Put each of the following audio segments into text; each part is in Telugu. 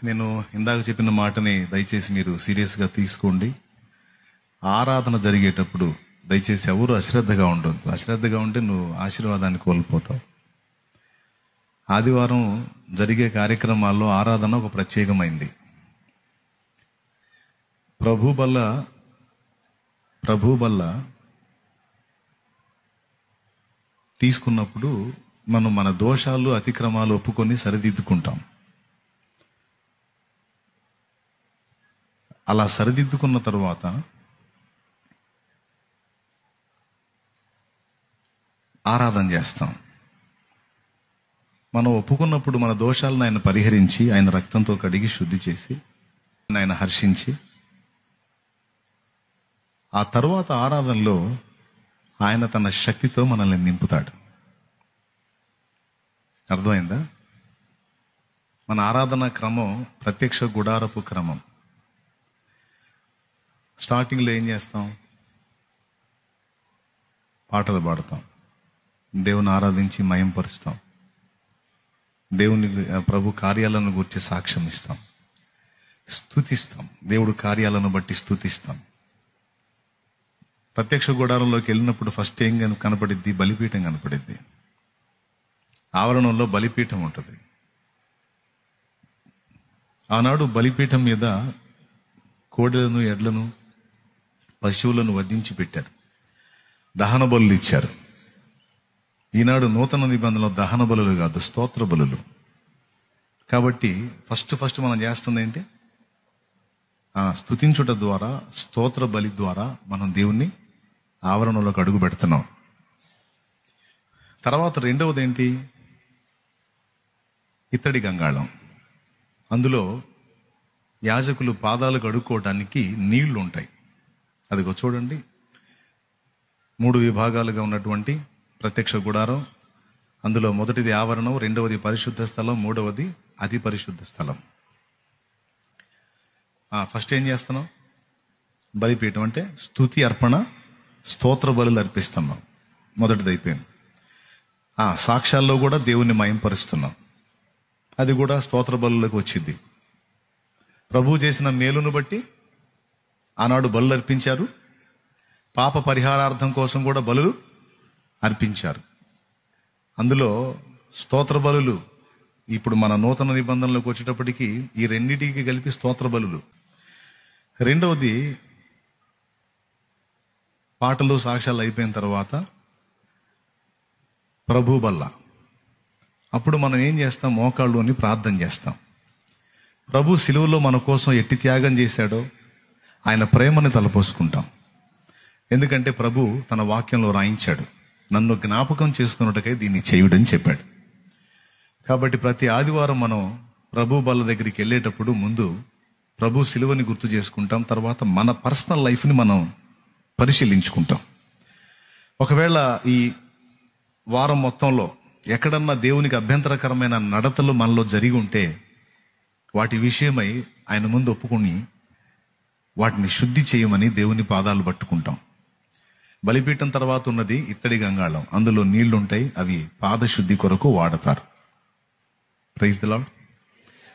నేను ఇందాక చెప్పిన మాటని దయచేసి మీరు సీరియస్గా తీసుకోండి. ఆరాధన జరిగేటప్పుడు దయచేసి ఎవరు అశ్రద్ధగా ఉండొద్దు. అశ్రద్ధగా ఉంటే నువ్వు ఆశీర్వాదాన్ని కోల్పోతావు. ఆదివారం జరిగే కార్యక్రమాల్లో ఆరాధన ఒక ప్రత్యేకమైంది. ప్రభు బల్ల తీసుకున్నప్పుడు మనం మన దోషాలు అతిక్రమాలు ఒప్పుకొని సరిదిద్దుకుంటాం. అలా సరిదిద్దుకున్న తర్వాత ఆరాధన చేస్తాం. మనం ఒప్పుకున్నప్పుడు మన దోషాలను ఆయన పరిహరించి, ఆయన రక్తంతో కడిగి శుద్ధి చేసి, ఆయన హర్షించి, ఆ తర్వాత ఆరాధనలో ఆయన తన శక్తితో మనల్ని నింపుతాడు. అర్థమైందా? మన ఆరాధన క్రమం ప్రత్యక్ష గుడారపు క్రమం. స్టార్టింగ్లో ఏం చేస్తాం? పాటలు పాడతాం, దేవుని ఆరాధించి మయంపరుస్తాం, దేవుని ప్రభు కార్యాలను గురించి సాక్ష్యం ఇస్తాం, స్తుతిస్తాం, దేవుడు కార్యాలను బట్టి స్తుతిస్తాం. ప్రత్యక్ష గుడారంలోకి వెళ్ళినప్పుడు ఫస్ట్ ఏం కనపడిద్ది? బలిపీఠం కనపడిద్ది. ఆవరణంలో బలిపీఠం ఉంటుంది. ఆనాడు బలిపీఠం మీద కోడెలను, ఎడ్లను, పశువులను వధించి పెట్టారు. దహన బలులు ఇచ్చారు. ఈనాడు నూతన నిబంధనలో దహన బలులు కాదు, స్తోత్ర బలులు. కాబట్టి ఫస్ట్ మనం చేస్తుంది ఏంటి? స్తుతించుట ద్వారా, స్తోత్ర బలి ద్వారా మనం దేవుణ్ణి ఆవరణలోకి అడుగు పెడుతున్నాం. తర్వాత రెండవది ఏంటి? ఇత్తడి గంగాళం. అందులో యాజకులు పాదాలు కడుక్కోవడానికి నీళ్లు ఉంటాయి. అదిగో చూడండి, 3 విభాగాలుగా ఉన్నటువంటి ప్రత్యక్ష గుడారం. అందులో మొదటిది ఆవరణం, రెండవది పరిశుద్ధ స్థలం, మూడవది అతి పరిశుద్ధ స్థలం. ఫస్ట్ ఏం చేస్తున్నాం? బలిపీఠం అంటే స్తుతి అర్పణ, స్తోత్ర బలులు అర్పిస్తున్నాం. మొదటిది అయిపోయింది. సాక్ష్యాల్లో కూడా దేవుణ్ణి మయంపరుస్తున్నాం. అది కూడా స్తోత్ర బలులకు వచ్చింది. ప్రభు చేసిన మేలును బట్టి ఆనాడు బలులు అర్పించారు. పాప పరిహారార్థం కోసం కూడా బలులు అర్పించారు. అందులో స్తోత్ర బలులు ఇప్పుడు మన నూతన నిబంధనలోకి వచ్చేటప్పటికి ఈ రెండింటికి కలిపి స్తోత్ర బలులు. రెండవది పాటలు, సాక్ష్యాలు అయిపోయిన తర్వాత ప్రభు బల్ల. అప్పుడు మనం ఏం చేస్తాం? మోకాళ్ళు అని ప్రార్థన చేస్తాం. ప్రభు సిలువలో మన కోసం ఎట్టి త్యాగం చేశాడో ఆయన ప్రేమని తలపోసుకుంటాం. ఎందుకంటే ప్రభు తన వాక్యంలో రాయించాడు, నన్ను జ్ఞాపకం చేసుకున్నట్టుకై దీన్ని చేయుడని చెప్పాడు. కాబట్టి ప్రతి ఆదివారం మనం ప్రభు బల్ల దగ్గరికి వెళ్ళేటప్పుడు ముందు ప్రభు సిలువని గుర్తు చేసుకుంటాం. తర్వాత మన పర్సనల్ లైఫ్ని మనం పరిశీలించుకుంటాం. ఒకవేళ ఈ వారం మొత్తంలో ఎక్కడన్నా దేవునికి అభ్యంతరకరమైన నడతలు మనలో జరిగి ఉంటే వాటి విషయమై ఆయన ముందు ఒప్పుకొని వాటిని శుద్ధి చేయమని దేవుని పాదాలు పట్టుకుంటాం. బలిపీఠం తర్వాత ఉన్నది ఇత్తడి గంగాళం. అందులో నీళ్లుంటాయి. అవి పాదశుద్ధి కొరకు వాడతారు. Praise the lord.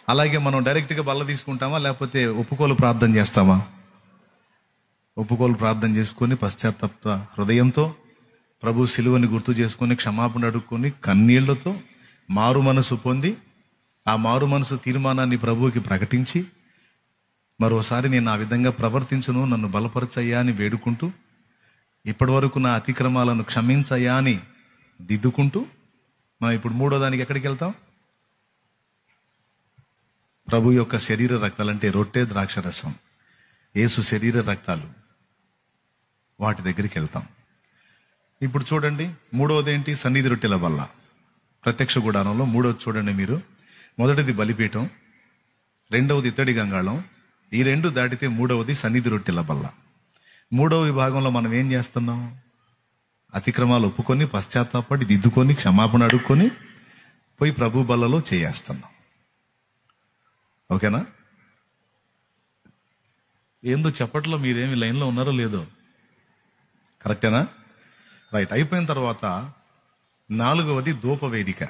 అలాగే మనం డైరెక్ట్గా బల్ల తీసుకుంటామా, లేకపోతే ఒప్పుకోలు ప్రార్థన చేస్తామా? ఒప్పుకోలు ప్రార్థన చేసుకొని పశ్చాత్తాప హృదయంతో ప్రభు సిలువని గుర్తు చేసుకొని క్షమాపణ అడుక్కొని కన్నీళ్లతో మారు మనసు పొంది ఆ మారు మనసు తీర్మానాన్ని ప్రభువుకి ప్రకటించి మరోసారి నేను ఆ విధంగా ప్రవర్తించను, నన్ను బలపరచయ్యా అని వేడుకుంటూ, ఇప్పటి వరకు నా అతిక్రమాలను క్షమించయ్యా అని దిద్దుకుంటూ మనం ఇప్పుడు మూడో దానికి ఎక్కడికి వెళ్తాం? ప్రభు యొక్క శరీర రక్తాలు అంటే రొట్టె, ద్రాక్షరసం, యేసు శరీర రక్తాలు, వాటి దగ్గరికి వెళ్తాం. ఇప్పుడు చూడండి, మూడవది ఏంటి? సన్నిధి రొట్టెల బల్ల. ప్రత్యక్ష గుడారంలో మూడవది చూడండి మీరు. మొదటిది బలిపీఠం, రెండవది ఇత్తడి గంగాళం, ఈ రెండు దాటితే మూడవది సన్నిధి రొట్టెల బల్ల. మూడవ విభాగంలో మనం ఏం చేస్తున్నాం? అతిక్రమాలు ఒప్పుకొని పశ్చాత్తాపడి దిద్దుకొని క్షమాపణ అడుక్కొని పోయి ప్రభు బల్లలో చేయేస్తున్నాం. ఓకేనా? ఏందో చెప్పట్లో మీరేమి లైన్లో ఉన్నారో లేదో? కరెక్టేనా? రైట్. అయిపోయిన తర్వాత నాలుగవది ధూపవేదిక.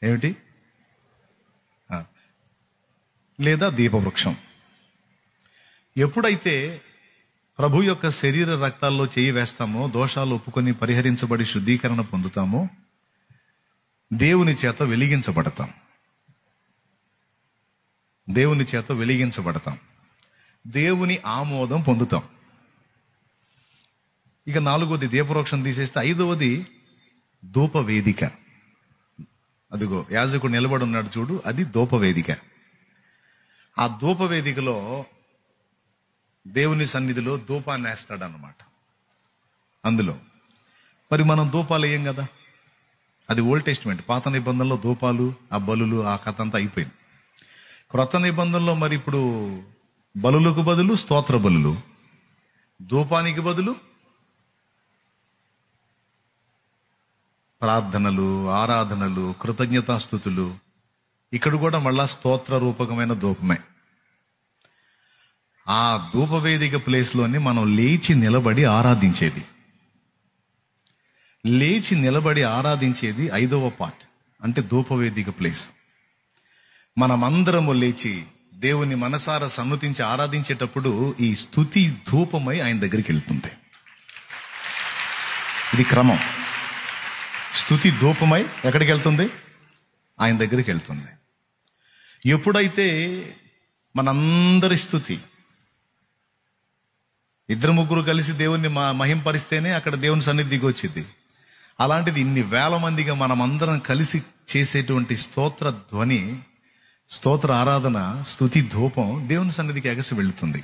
ఏమిటి? లేదా దీపవృక్షం. ఎప్పుడైతే ప్రభు యొక్క శరీర రక్తాల్లో చేయి వేస్తామో, దోషాలు ఒప్పుకొని పరిహరించబడి శుద్ధీకరణ పొందుతామో, దేవుని చేత వెలిగించబడతాం. దేవుని చేత వెలిగించబడతాం, దేవుని ఆమోదం పొందుతాం. ఇక 4వది దీపవృక్షం తీసేస్తే 5వది ధూపవేదిక. అదిగో యాజకుడు నిలబడి ఉన్నాడు చూడు, అది ధూపవేదిక. ఆ ధూపవేదికలో దేవుని సన్నిధిలో ధూపాన్ని వేస్తాడు అన్నమాట. అందులో మరి మనం ధూపాలు వేయం కదా, అది ఓల్డ్ టెస్టిమెంట్. పాత నిబంధనలో ధూపాలు, ఆ బలులు, ఆ కథ అంతా అయిపోయింది. క్రొత్త నిబంధనలో మరి ఇప్పుడు బలులకు బదులు స్తోత్ర బలులు, ధూపానికి బదులు ప్రార్థనలు, ఆరాధనలు, కృతజ్ఞతాస్తుతులు. ఇక్కడ కూడా మళ్ళా స్తోత్ర రూపకమైన ధూపమే. ఆ ధూపవేదిక ప్లేస్లోని మనం లేచి నిలబడి ఆరాధించేది. లేచి నిలబడి ఆరాధించేది 5వ పార్ట్, అంటే ధూపవేదిక ప్లేస్. మనమందరము లేచి దేవుని మనసారా సన్నుతించి ఆరాధించేటప్పుడు ఈ స్తుతి ధూపమై ఆయన దగ్గరికి వెళ్తుంది. ఇది క్రమం. స్తుతి ధూపమై ఎక్కడికి వెళ్తుంది? ఆయన దగ్గరికి వెళ్తుంది. ఎప్పుడైతే మనందరి స్తుతి, 2-3 కలిసి దేవుణ్ణి మహింపరిస్తేనే అక్కడ దేవుని సన్నిధికి వచ్చింది. అలాంటిది ఇన్ని వేల మందిగా మనమందరం కలిసి చేసేటువంటి స్తోత్ర ధ్వని, స్తోత్ర ఆరాధన, స్తుతి ధూపం దేవుని సన్నిధికి ఎగసి వెళుతుంది.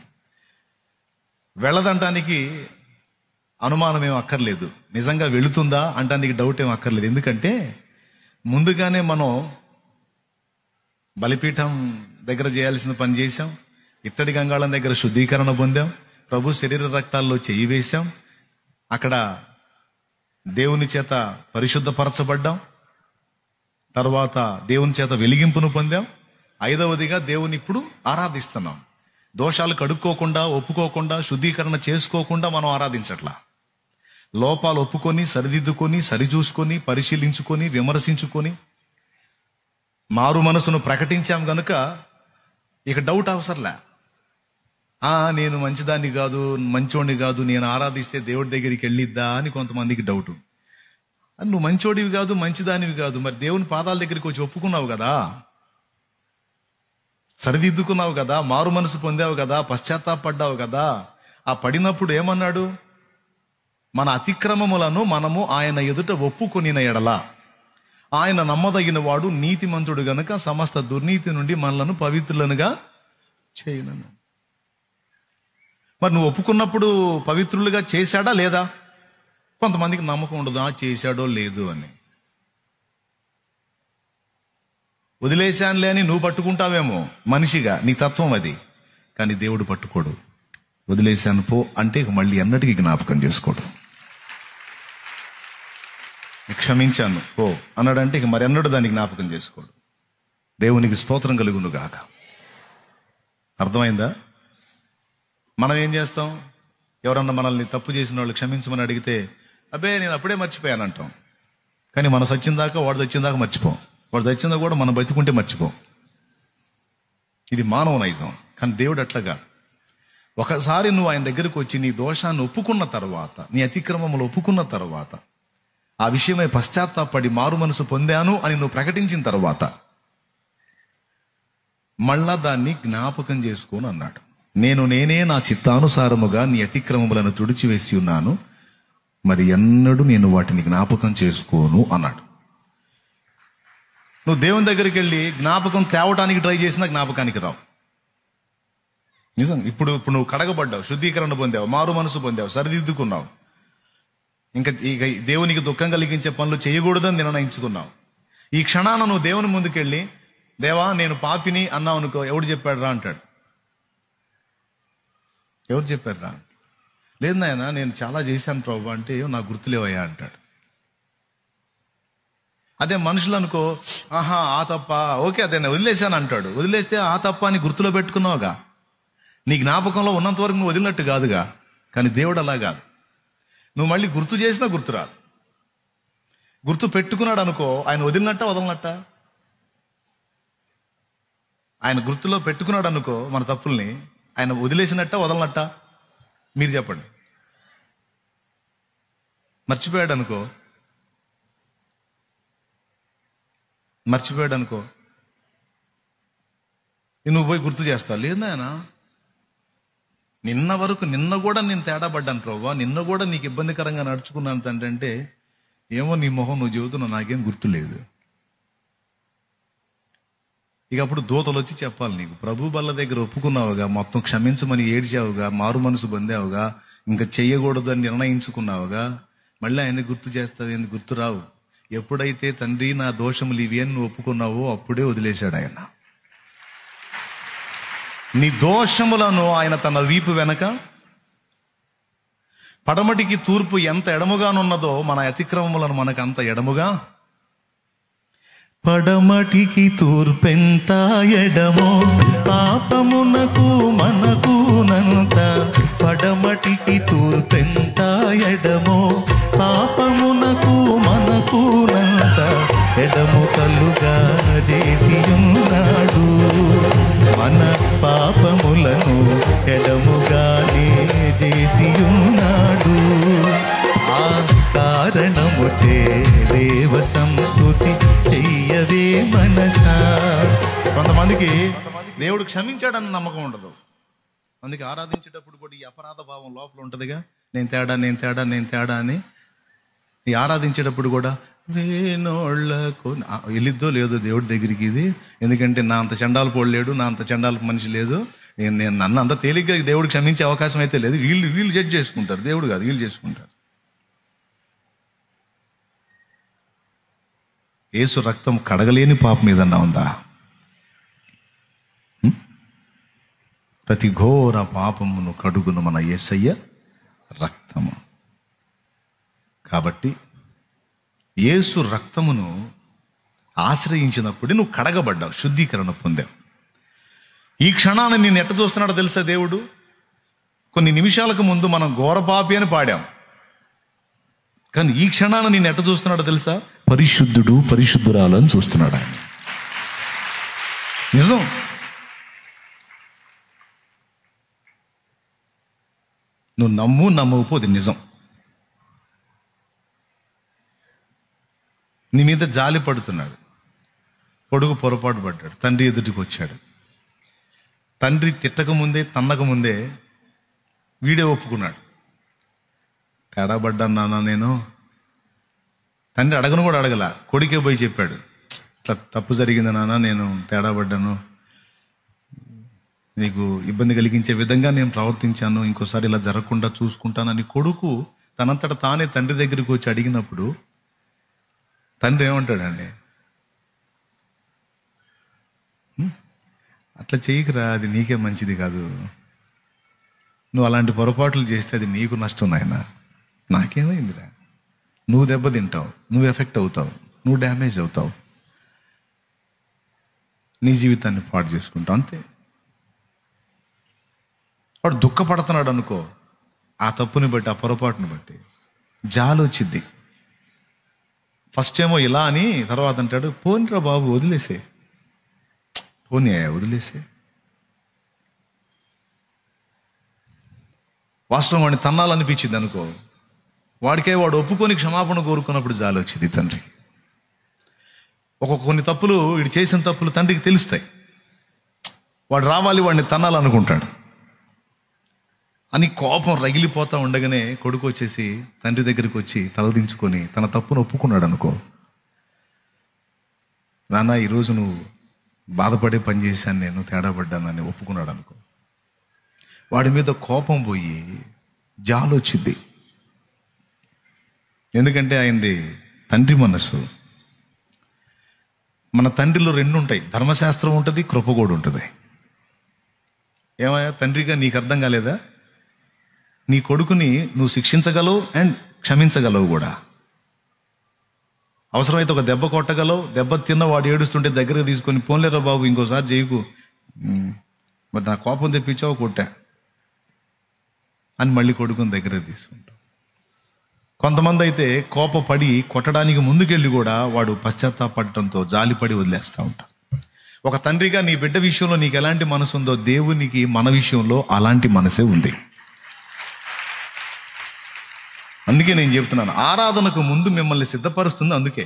వెళ్ళదంటానికి అనుమానం ఏం అక్కర్లేదు. నిజంగా వెళుతుందా అంటానికి డౌట్ ఏం అక్కర్లేదు. ఎందుకంటే ముందుగానే మనం బలిపీఠం దగ్గర చేయాల్సిన పని చేశాం, ఇత్తడి గంగాళం దగ్గర శుద్ధీకరణ పొందాం, ప్రభు శరీర రక్తాల్లో చేయి వేశాం, అక్కడ దేవుని చేత పరిశుద్ధపరచబడ్డాం, తర్వాత దేవుని చేత వెలిగింపును పొందాం. 5వదిగా దేవుని ఇప్పుడు ఆరాధిస్తున్నాం. దోషాలు కడుక్కోకుండా, ఒప్పుకోకుండా, శుద్ధీకరణ చేసుకోకుండా మనం ఆరాధించట్లా. లోపాలు ఒప్పుకొని, సరిదిద్దుకొని, సరిచూసుకొని, పరిశీలించుకొని, విమర్శించుకొని మారు మనసును ప్రకటించాం గనుక ఇక డౌట్ అవసరంలే. నేను మంచిదాన్ని కాదు, మంచోడిని కాదు, నేను ఆరాధిస్తే దేవుడి దగ్గరికి వెళ్ళిద్దా అని కొంతమందికి డౌట్. నువ్వు మంచోడివి కాదు, మంచిదానివి కాదు, మరి దేవుని పాదాల దగ్గరికి వచ్చి ఒప్పుకున్నావు కదా, సరిదిద్దుకున్నావు కదా, మారు మనసు పొందావు కదా, పశ్చాత్తాపడ్డావు కదా. ఆ పడినప్పుడు ఏమన్నాడు? మన అతిక్రమములను మనము ఆయన ఎదుట ఒప్పుకొనిన ఎడల ఆయన నమ్మదగిన వాడు, నీతిమంతుడు గనుక సమస్త దుర్నీతి నుండి మనలను పవిత్రులనుగా చేయనను. మరి నువ్వు ఒప్పుకున్నప్పుడు పవిత్రులుగా చేశాడా లేదా? కొంతమందికి నమ్మకం ఉండదు, చేశాడో లేదు అని. వదిలేశానులే అని నువ్వు పట్టుకుంటావేమో మనిషిగా, నీ తత్వం అది. కానీ దేవుడు పట్టుకోడు. వదిలేశాను పో అంటే ఇక మళ్ళీ ఎన్నటికీ జ్ఞాపకం చేసుకోడు. క్షమించాను పో అన్నాడంటే ఇక మరి ఎన్నడూ దాన్ని జ్ఞాపకం చేసుకోడు. దేవునికి స్తోత్రం కలుగును గాక. అర్థమైందా? మనం ఏం చేస్తాం? ఎవరన్నా మనల్ని తప్పు చేసిన వాళ్ళు క్షమించమని అడిగితే, అబ్బే నేను అప్పుడే మర్చిపోయాను అంటాం. కానీ మనం చచ్చిందాకా, వాడు చచ్చిందాకా మర్చిపోం. వాడు చచ్చిందా కూడా మనం బతుకుంటే మర్చిపోం. ఇది మానవ నైజం. కానీ దేవుడు అట్లాగా. ఒకసారి నువ్వు ఆయన దగ్గరకు వచ్చి నీ దోషాన్ని ఒప్పుకున్న తర్వాత, నీ అతిక్రమములు ఒప్పుకున్న తర్వాత, ఆ విషయమై పశ్చాత్తాపడి మారు మనసు పొందాను అని నువ్వు ప్రకటించిన తర్వాత మళ్ళా దాన్ని జ్ఞాపకం చేసుకోను అన్నాడు. నేనే నా చిత్తానుసారముగా నీ అతిక్రమములను తుడిచివేసి ఉన్నాను, మరి ఎన్నడూ నేను వాటిని జ్ఞాపకం చేసుకోను అన్నాడు. నువ్వు దేవుని దగ్గరికి వెళ్ళి జ్ఞాపకం తేవటానికి ట్రై చేసినా జ్ఞాపకానికి రావు. నిజం. ఇప్పుడు నువ్వు కడగబడ్డావు, శుద్ధీకరణ పొందావు, మారు మనసు పొందావు, సరిదిద్దుకున్నావు. ఇక దేవునికి దుఃఖం కలిగించే పనులు చేయకూడదని నిర్ణయించుకున్నావు. ఈ క్షణాన నువ్వు దేవుని ముందుకెళ్ళి, దేవా నేను పాపిని అన్నావు అనుకో, ఎవడు చెప్పాడు రా అంటాడు. ఎవరు చెప్పారు రా? లేదు నాయన నేను చాలా చేశాను ప్రభు అంటే, నాకు గుర్తులేవయ్యా అంటాడు. అదే మనుషులు అనుకో, ఆహా ఆ తప్ప, ఓకే అదే నేను వదిలేశాను అంటాడు. వదిలేస్తే ఆ తప్ప అని గుర్తులో పెట్టుకున్నావుగా, నీ జ్ఞాపకంలో ఉన్నంత వరకు నువ్వు వదిలినట్టు కాదుగా. కానీ దేవుడు అలా కాదు. నువ్వు మళ్ళీ గుర్తు చేసినా గుర్తురాదు. గుర్తు పెట్టుకున్నాడు అనుకో, ఆయన వదిలినట్ట వదలనట్ట? ఆయన గుర్తులో పెట్టుకున్నాడు అనుకో మన తప్పుల్ని, ఆయన వదిలేసినట్ట వదలనట్ట? మీరు చెప్పండి. మర్చిపోయాడు అనుకో, నువ్వు పోయి గుర్తు చేస్తావు. లేదు నాయన, నిన్న కూడా నేను తేడా పడ్డాను ప్రభువా, నిన్న కూడా నీకు ఇబ్బందికరంగా నడుచుకున్నాను తండ్రి అంటే, ఏమో నీ మొహం నువ్వు చెబుతున్నావు, నాకేం గుర్తు లేదు. ఇక అప్పుడు దూతలు వచ్చి చెప్పాలి నీకు, ప్రభు బల్ల దగ్గర ఒప్పుకున్నావుగా, మొత్తం క్షమించమని ఏడ్చావుగా, మారు మనసు పొందావుగా, ఇంకా చెయ్యకూడదు అని నిర్ణయించుకున్నావుగా, మళ్ళీ ఆయన గుర్తు చేస్తావు, ఎందుకు గుర్తు రావు? ఎప్పుడైతే తండ్రి నా దోషములు ఇవి అని నువ్వు ఒప్పుకున్నావో అప్పుడే వదిలేశాడు ఆయన. నీ దోషములను ఆయన తన వీపు వెనక, పడమటికి తూర్పు ఎంత ఎడముగానున్నదో మన అతిక్రమములను మనకు అంత ఎడముగా, పడమటికి తూర్పెంత ఎడమో పాపమునకు మనకునంత, పడమటికి తూర్పెంత ఎడమో పాపమునకు మనకునంత, ఎడము కలుగా చేసి ఉన్నాడు మన పాపములను, ఎడముగానే చేసి ఉన్నాడు. ఆ కారణము చే దేవ సంస్తుతి చెయ్యవే మనసా. కొంతమందికి దేవుడు క్షమించాడని నమ్మకం ఉండదు, అందుకే ఆరాధించేటప్పుడు కూడా ఈ అపరాధ భావం లోపల ఉంటుందిగా, నేను తేడా అని. ఈ ఆరాధించేటప్పుడు కూడా వేనోళ్ళకు వెళ్ళిద్దో లేదో దేవుడి దగ్గరికి ఇది, ఎందుకంటే నా అంత చండాలు పోడలేడు, నా అంత చండాలు మనిషి లేదు, నేను నన్ను అంత తేలిగ్గా దేవుడు క్షమించే అవకాశం అయితే లేదు. వీళ్ళు జడ్జ్ చేసుకుంటారు, దేవుడు కాదు, వీళ్ళు చేసుకుంటారు. యేసు రక్తం కడగలేని పాపం ఏదన్నా ఉందా? ప్రతి ఘోర పాపమును కడుగును మన యేసయ్య రక్తము. కాబట్టి యేసు రక్తమును ఆశ్రయించినప్పుడే నువ్వు కడగబడ్డావు, శుద్ధీకరణ పొందావు. ఈ క్షణాన్ని నేను ఎట్ట చూస్తున్నాడో తెలుసా దేవుడు? కొన్ని నిమిషాలకు ముందు మనం ఘోరపాపి అని పాడాం, కానీ ఈ క్షణాన్ని నేను ఎట్ట చూస్తున్నాడో తెలుసా? పరిశుద్ధుడు, పరిశుద్ధురాలు అని చూస్తున్నాడు ఆయన. నిజం. నువ్వు నమ్మకపోతే నిజం. నీ మీద జాలి పడుతున్నాడు. కొడుకు పొరపాటు పడ్డాడు, తండ్రి ఎదుటికి వచ్చాడు. తండ్రి తిట్టకముందే, తన్నకముందే వీడే ఒప్పుకున్నాడు, తేడా పడ్డాను నాన్న నేను. తండ్రి అడగను కూడా అడగల, కొడుకే పోయి చెప్పాడు, ఇట్లా తప్పు జరిగింది నాన్న, నేను తేడా పడ్డాను, నీకు ఇబ్బంది కలిగించే విధంగా నేను ప్రవర్తించాను, ఇంకోసారి ఇలా జరగకుండా చూసుకుంటానని కొడుకు తనంతట తానే తండ్రి దగ్గరికి వచ్చి అడిగినప్పుడు తండ్రి ఏమంటాడండి? అట్లా చేయకురా, అది నీకే మంచిది కాదు, నువ్వు అలాంటి పొరపాట్లు చేస్తే అది నీకు నష్టం నాయనా, నాకేమైందిరా, నువ్వు దెబ్బతింటావు, నువ్వు ఎఫెక్ట్ అవుతావు, నువ్వు డ్యామేజ్ అవుతావు, నీ జీవితాన్ని పాడు చేసుకుంటావు, అంతే. వాడు దుఃఖపడుతున్నాడు అనుకో, ఆ తప్పుని బట్టి, ఆ పొరపాటుని బట్టి జాలి వచ్చిద్ది. ఫస్ట్ ఏమో ఇలా అని, తర్వాత అంటాడు పోనీరా బాబు వదిలేసే, వదిలేసే. వాస్తవం వాడిని తన్నాలనిపించింది అనుకో, వాడు ఒప్పుకొని క్షమాపణ కోరుకున్నప్పుడు జాలి వచ్చింది తండ్రికి. కొన్ని తప్పులు, వీడు చేసిన తప్పులు తండ్రికి తెలుస్తాయి, వాడు రావాలి, వాడిని తన్నాలనుకుంటాడు అని కోపం రగిలిపోతా ఉండగానే కొడుకు వచ్చేసి తండ్రి దగ్గరికి వచ్చి తలదించుకొని తన తప్పును ఒప్పుకున్నాడు అనుకో, నాన్న ఈరోజు నువ్వు బాధపడే పని చేశాను, నేను తేడా పడ్డానని ఒప్పుకున్నాడు అనుకో, వాడి మీద కోపం పోయి జాలి వచ్చింది. ఎందుకంటే ఆయనది తండ్రి మనస్సు. మన తండ్రిలో రెండు ఉంటాయి, ధర్మశాస్త్రం ఉంటుంది, కృప కూడా ఉంటుంది. ఏమయ్యా తండ్రిగా నీకు అర్థం కాలేదా? నీ కొడుకుని నువ్వు శిక్షించగలవు అండ్ క్షమించగలవు కూడా. అవసరమైతే ఒక దెబ్బ కొట్టగలవు, దెబ్బ తిన్న వాడు ఏడుస్తుంటే దగ్గరకు తీసుకొని పోన్లేరా బాబు ఇంకోసారి చేయకు, మరి నా కోపం తెప్పించావు, కొట్టా అని మళ్ళీ కొడుకుని దగ్గరకు తీసుకుంటావు. కొంతమంది అయితే కోపపడి కొట్టడానికి ముందుకెళ్ళి కూడా వాడు పశ్చాత్తాపడటంతో జాలిపడి వదిలేస్తూ ఉంటారు. ఒక తండ్రిగా నీ బిడ్డ విషయంలో నీకు ఎలాంటి మనసు ఉందో దేవునికి మన విషయంలో అలాంటి మనసే ఉంది. అందుకే నేను చెప్తున్నాను, ఆరాధనకు ముందు మిమ్మల్ని సిద్ధపరుస్తుంది. అందుకే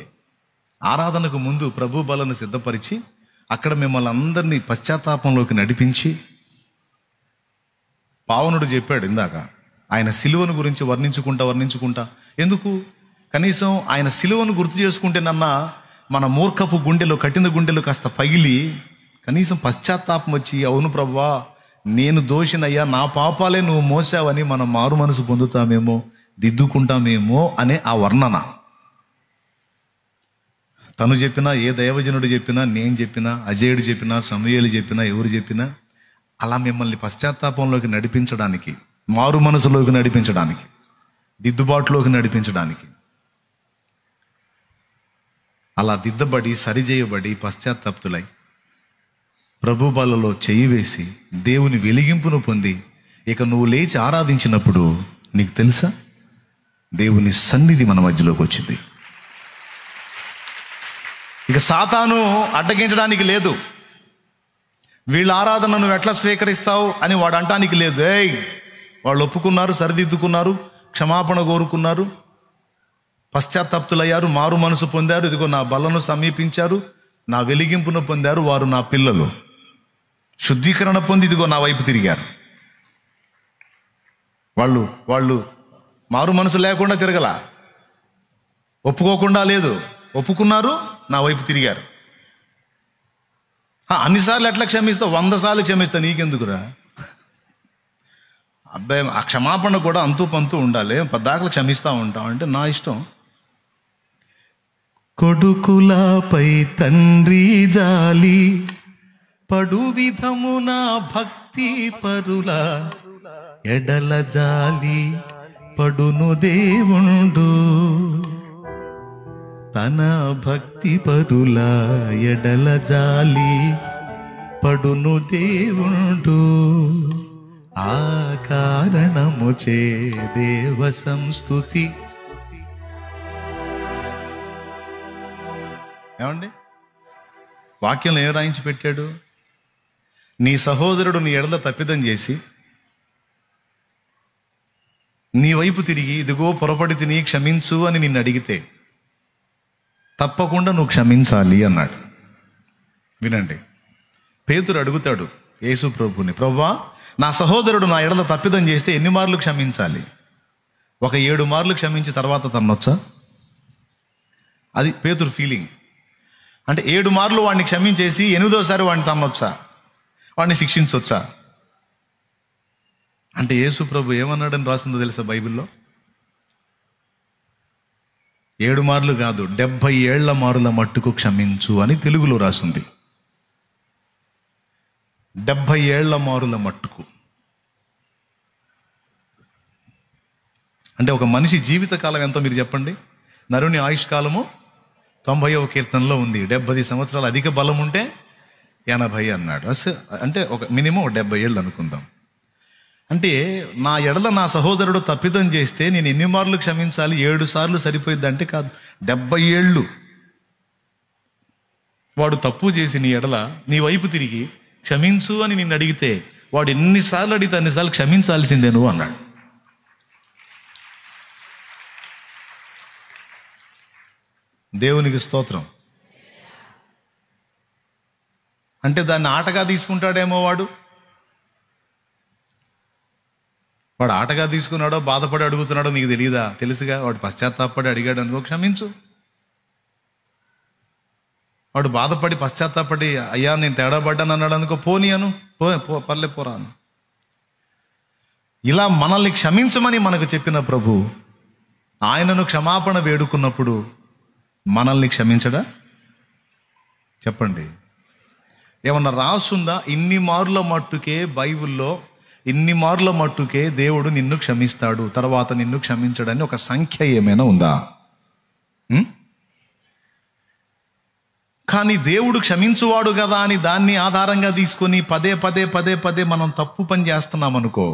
ఆరాధనకు ముందు ప్రభు బలను సిద్ధపరిచి అక్కడ మిమ్మల్ని అందరినీ పశ్చాత్తాపంలోకి నడిపించి, పావనుడు చెప్పాడు ఇందాక, ఆయన సిలువను గురించి వర్ణించుకుంటా ఎందుకు? కనీసం ఆయన సిలువను గుర్తు చేసుకుంటేనన్నా మన మూర్ఖపు గుండెలో, కఠిన గుండెలు కాస్త పగిలి కనీసం పశ్చాత్తాపం వచ్చి, అవును ప్రభువా నేను దోషినయ్యా, నా పాపాలే నువ్వు మోసావని మనం మారు మనసు పొందుతామేమో, దిద్దుకుంటామేమో అనే ఆ వర్ణన. తను చెప్పినా, ఏ దైవజనుడు చెప్పినా, నేను చెప్పినా, అజయుడు చెప్పినా, సమూయేలు చెప్పినా, ఎవరు చెప్పినా అలా మిమ్మల్ని పశ్చాత్తాపంలోకి నడిపించడానికి, మారు మనసులోకి నడిపించడానికి, దిద్దుబాటులోకి నడిపించడానికి, అలా దిద్దబడి సరిచేయబడి పశ్చాత్తాప్తులై ప్రభు బలలో చేయి వేసి దేవుని వెలిగింపును పొంది ఇక నువ్వు లేచి ఆరాధించినప్పుడు నీకు తెలుసా, దేవుని సన్నిధి మన మధ్యలోకి వచ్చింది. ఇక సాతాను అడ్డగించడానికి లేదు. వీళ్ళ ఆరాధన నువ్వు ఎట్లా స్వీకరిస్తావు అని వాడు అంటానికి లేదు. వాళ్ళు ఒప్పుకున్నారు, సరిదిద్దుకున్నారు, క్షమాపణ కోరుకున్నారు, పశ్చాత్తాప్తులయ్యారు, మారు మనసు పొందారు, ఇదిగో నా బలను సమీపించారు, నా వెలిగింపును పొందారు, వారు నా పిల్లలు. శుద్ధీకరణ పొంది ఇదిగో నా వైపు తిరిగారు. వాళ్ళు మారు మనసు లేకుండా తిరగల, ఒప్పుకోకుండా లేదు, ఒప్పుకున్నారు, నా వైపు తిరిగారు. అన్నిసార్లు ఎట్లా క్షమిస్తావు? 100 సార్లు క్షమిస్తా, నీకెందుకురా అబ్బాయి? ఆ క్షమాపణ కూడా అంతూ పంతూ ఉండాలి. పద్దాకలు క్షమిస్తూ ఉంటాం అంటే నా ఇష్టం. కొడుకులపై తండ్రి జాలి పడు విధమున భక్తి పరుల ఎడల జాలి పడును దేవుండు, తన భక్తి పరుల ఎడల జాలి పడును దేవుండు, ఆ కారణముచే దేవ సంస్తుతి. ఏమండి వాక్యంలో ఏం రాయించి పెట్టాడు? నీ సహోదరుడు నీ ఎడల తప్పిదం చేసి నీ వైపు తిరిగి ఇదిగో పొరపడి తిని క్షమించు అని నిన్ను అడిగితే తప్పకుండా నువ్వు క్షమించాలి అన్నాడు. వినండి, పేతురు అడుగుతాడు యేసు ప్రభుని, ప్రభువా నా సహోదరుడు నా ఎడల తప్పిదం చేస్తే ఎన్ని మార్లు క్షమించాలి? ఒక 7 మార్లు క్షమించి తర్వాత తన్నొచ్చా? అది పేతురు ఫీలింగ్. అంటే 7 మార్లు వాడిని క్షమించేసి 8వ వాడిని తన్నొచ్చా, వాడిని శిక్షించవచ్చా? అంటే యేసు ప్రభు ఏమన్నాడని రాసిందో తెలుసా బైబిల్లో? 7 మార్లు కాదు, 70 ఏళ్ల మారుల మట్టుకు క్షమించు అని తెలుగులో రాసింది. 70 ఏళ్ల మారుల మట్టుకు అంటే ఒక మనిషి జీవితకాలం ఎంతో మీరు చెప్పండి? నరుని ఆయుష్కాలము 90వ కీర్తనలో ఉంది. 70 సంవత్సరాలు అధిక బలం ఉంటే 80 అన్నాడు. అంటే ఒక మినిమం 70 ఏళ్ళు అనుకుందాం. అంటే నా ఎడల నా సహోదరుడు తప్పిదం చేస్తే నేను ఎన్ని మార్లు క్షమించాలి? 7 సార్లు సరిపోయిద్ది అంటే కాదు, 70 ఏళ్ళు. వాడు తప్పు చేసి నీ ఎడల నీ వైపు తిరిగి క్షమించు అని నిన్ను అడిగితే వాడు ఎన్నిసార్లు అడిగితే అన్నిసార్లు క్షమించాల్సిందే నువ్వు అన్నాడు. దేవునికి స్తోత్రం. అంటే దాన్ని ఆటగా తీసుకుంటాడేమో వాడు ఆటగా తీసుకున్నాడో బాధపడి అడుగుతున్నాడో నీకు తెలియదా? తెలుసుగా. వాడు పశ్చాత్తాపడి అడిగాడు అనుకో, క్షమించు. వాడు బాధపడి పశ్చాత్తాపడి అయ్యా నేను తేడా పడ్డాను అన్నాడు అనుకో, పోనీ అను, పర్లే పోరాను. ఇలా మనల్ని క్షమించమని మనకు చెప్పిన ప్రభు ఆయనను క్షమాపణ వేడుకున్నప్పుడు మనల్ని క్షమించడా? చెప్పండి, ఏమన్నా రాసుందా? ఇన్ని మార్ల మట్టుకే బైబిల్లో, ఇన్ని మార్ల మట్టుకే దేవుడు నిన్ను క్షమిస్తాడు, తర్వాత నిన్ను క్షమించడని ఒక సంఖ్య ఏమైనా ఉందా? కానీ దేవుడు క్షమించువాడు కదా అని దాన్ని ఆధారంగా తీసుకొని పదే పదే పదే పదే మనం తప్పు పని చేస్తున్నాం అనుకో,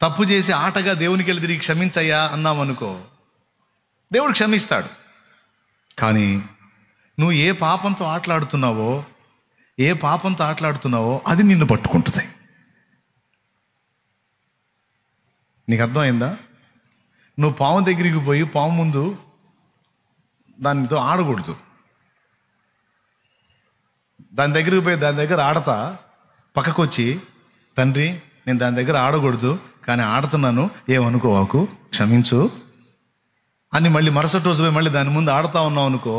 తప్పు చేసి ఆటగా దేవునికి వెళ్ళి తిరిగి క్షమించయ్యా అన్నాం అనుకో, దేవుడు క్షమిస్తాడు. కానీ నువ్వు ఏ పాపంతో ఆటలాడుతున్నావో అది నిన్ను పట్టుకుంటుంది. నీకు అర్థమైందా? నువ్వు పాము దగ్గరికి పోయి పాము ముందు దానితో ఆడకూడదు. దాని దగ్గరికి పోయి దాని దగ్గర ఆడతా పక్కకు వచ్చి, తండ్రి నేను దాని దగ్గర ఆడకూడదు కానీ ఆడుతున్నాను, ఏమనుకోవాకు, క్షమించు అని మళ్ళీ మరుసటి రోజు పోయి మళ్ళీ దాని ముందు ఆడుతా ఉన్నావు అనుకో,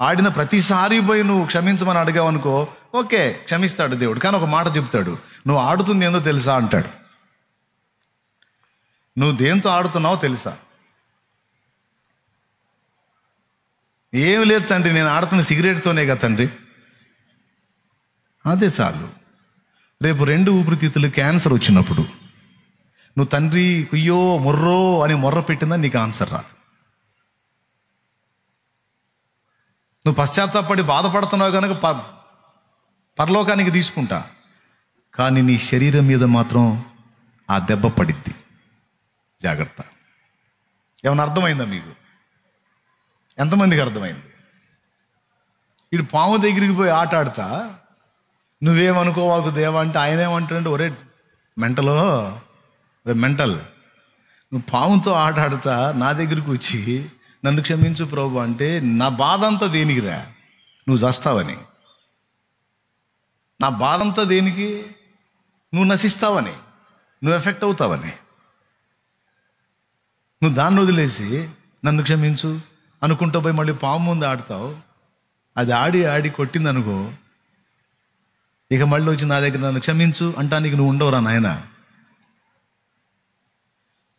ఆడిన ప్రతిసారి పోయి నువ్వు క్షమించమని అడిగావు అనుకో, ఓకే క్షమిస్తాడు దేవుడు. కానీ ఒక మాట చెప్తాడు, నువ్వు ఆడుతుంది ఏందో తెలుసా అంటాడు. నువ్వు దేంతో ఆడుతున్నావో తెలుసా? ఏం లేదు తండ్రి, నేను ఆడుతున్న సిగరెట్తోనే కదా తండ్రి. అదే చాలు. రేపు 2 ఊపిరితిత్తులు క్యాన్సర్ వచ్చినప్పుడు నువ్వు తండ్రి కుయ్యో మొర్రో అని మొర్ర పెట్టిందా నీకు ఆన్సర్ రాదు. నువ్వు పశ్చాత్తాపడి బాధపడుతున్నావు కనుక పరలోకానికి తీసుకుంటా, కానీ నీ శరీరం మీద మాత్రం ఆ దెబ్బ పడిద్ది. జాగ్రత్త. ఏమన్నా అర్థమైందా మీకు? ఎంతమందికి అర్థమైంది? ఇటు పాము దగ్గరికి పోయి ఆట ఆడతా, నువ్వేమనుకోవాకు దేవా అంటే ఆయన ఏమంటాడంటే, ఒరే మెంటల్, నువ్వు పాముతో ఆట ఆడుతా నా దగ్గరికి వచ్చి నన్ను క్షమించు ప్రభు అంటే నా బాధ అంతా దేనికిరా? నువ్వు చస్తావని. నా బాధ అంతా దేనికి? నువ్వు నశిస్తావని, నువ్వు ఎఫెక్ట్ అవుతావని. నువ్వు దాన్ని వదిలేసి నన్ను క్షమించు అనుకుంటూ పోయి మళ్ళీ పాము ముందు ఆడతావు. అది ఆడి కొట్టిందనుకో, ఇక మళ్ళీ వచ్చి నా దగ్గర నన్ను క్షమించు అంటానికి నువ్వు ఉండవురా నాయన.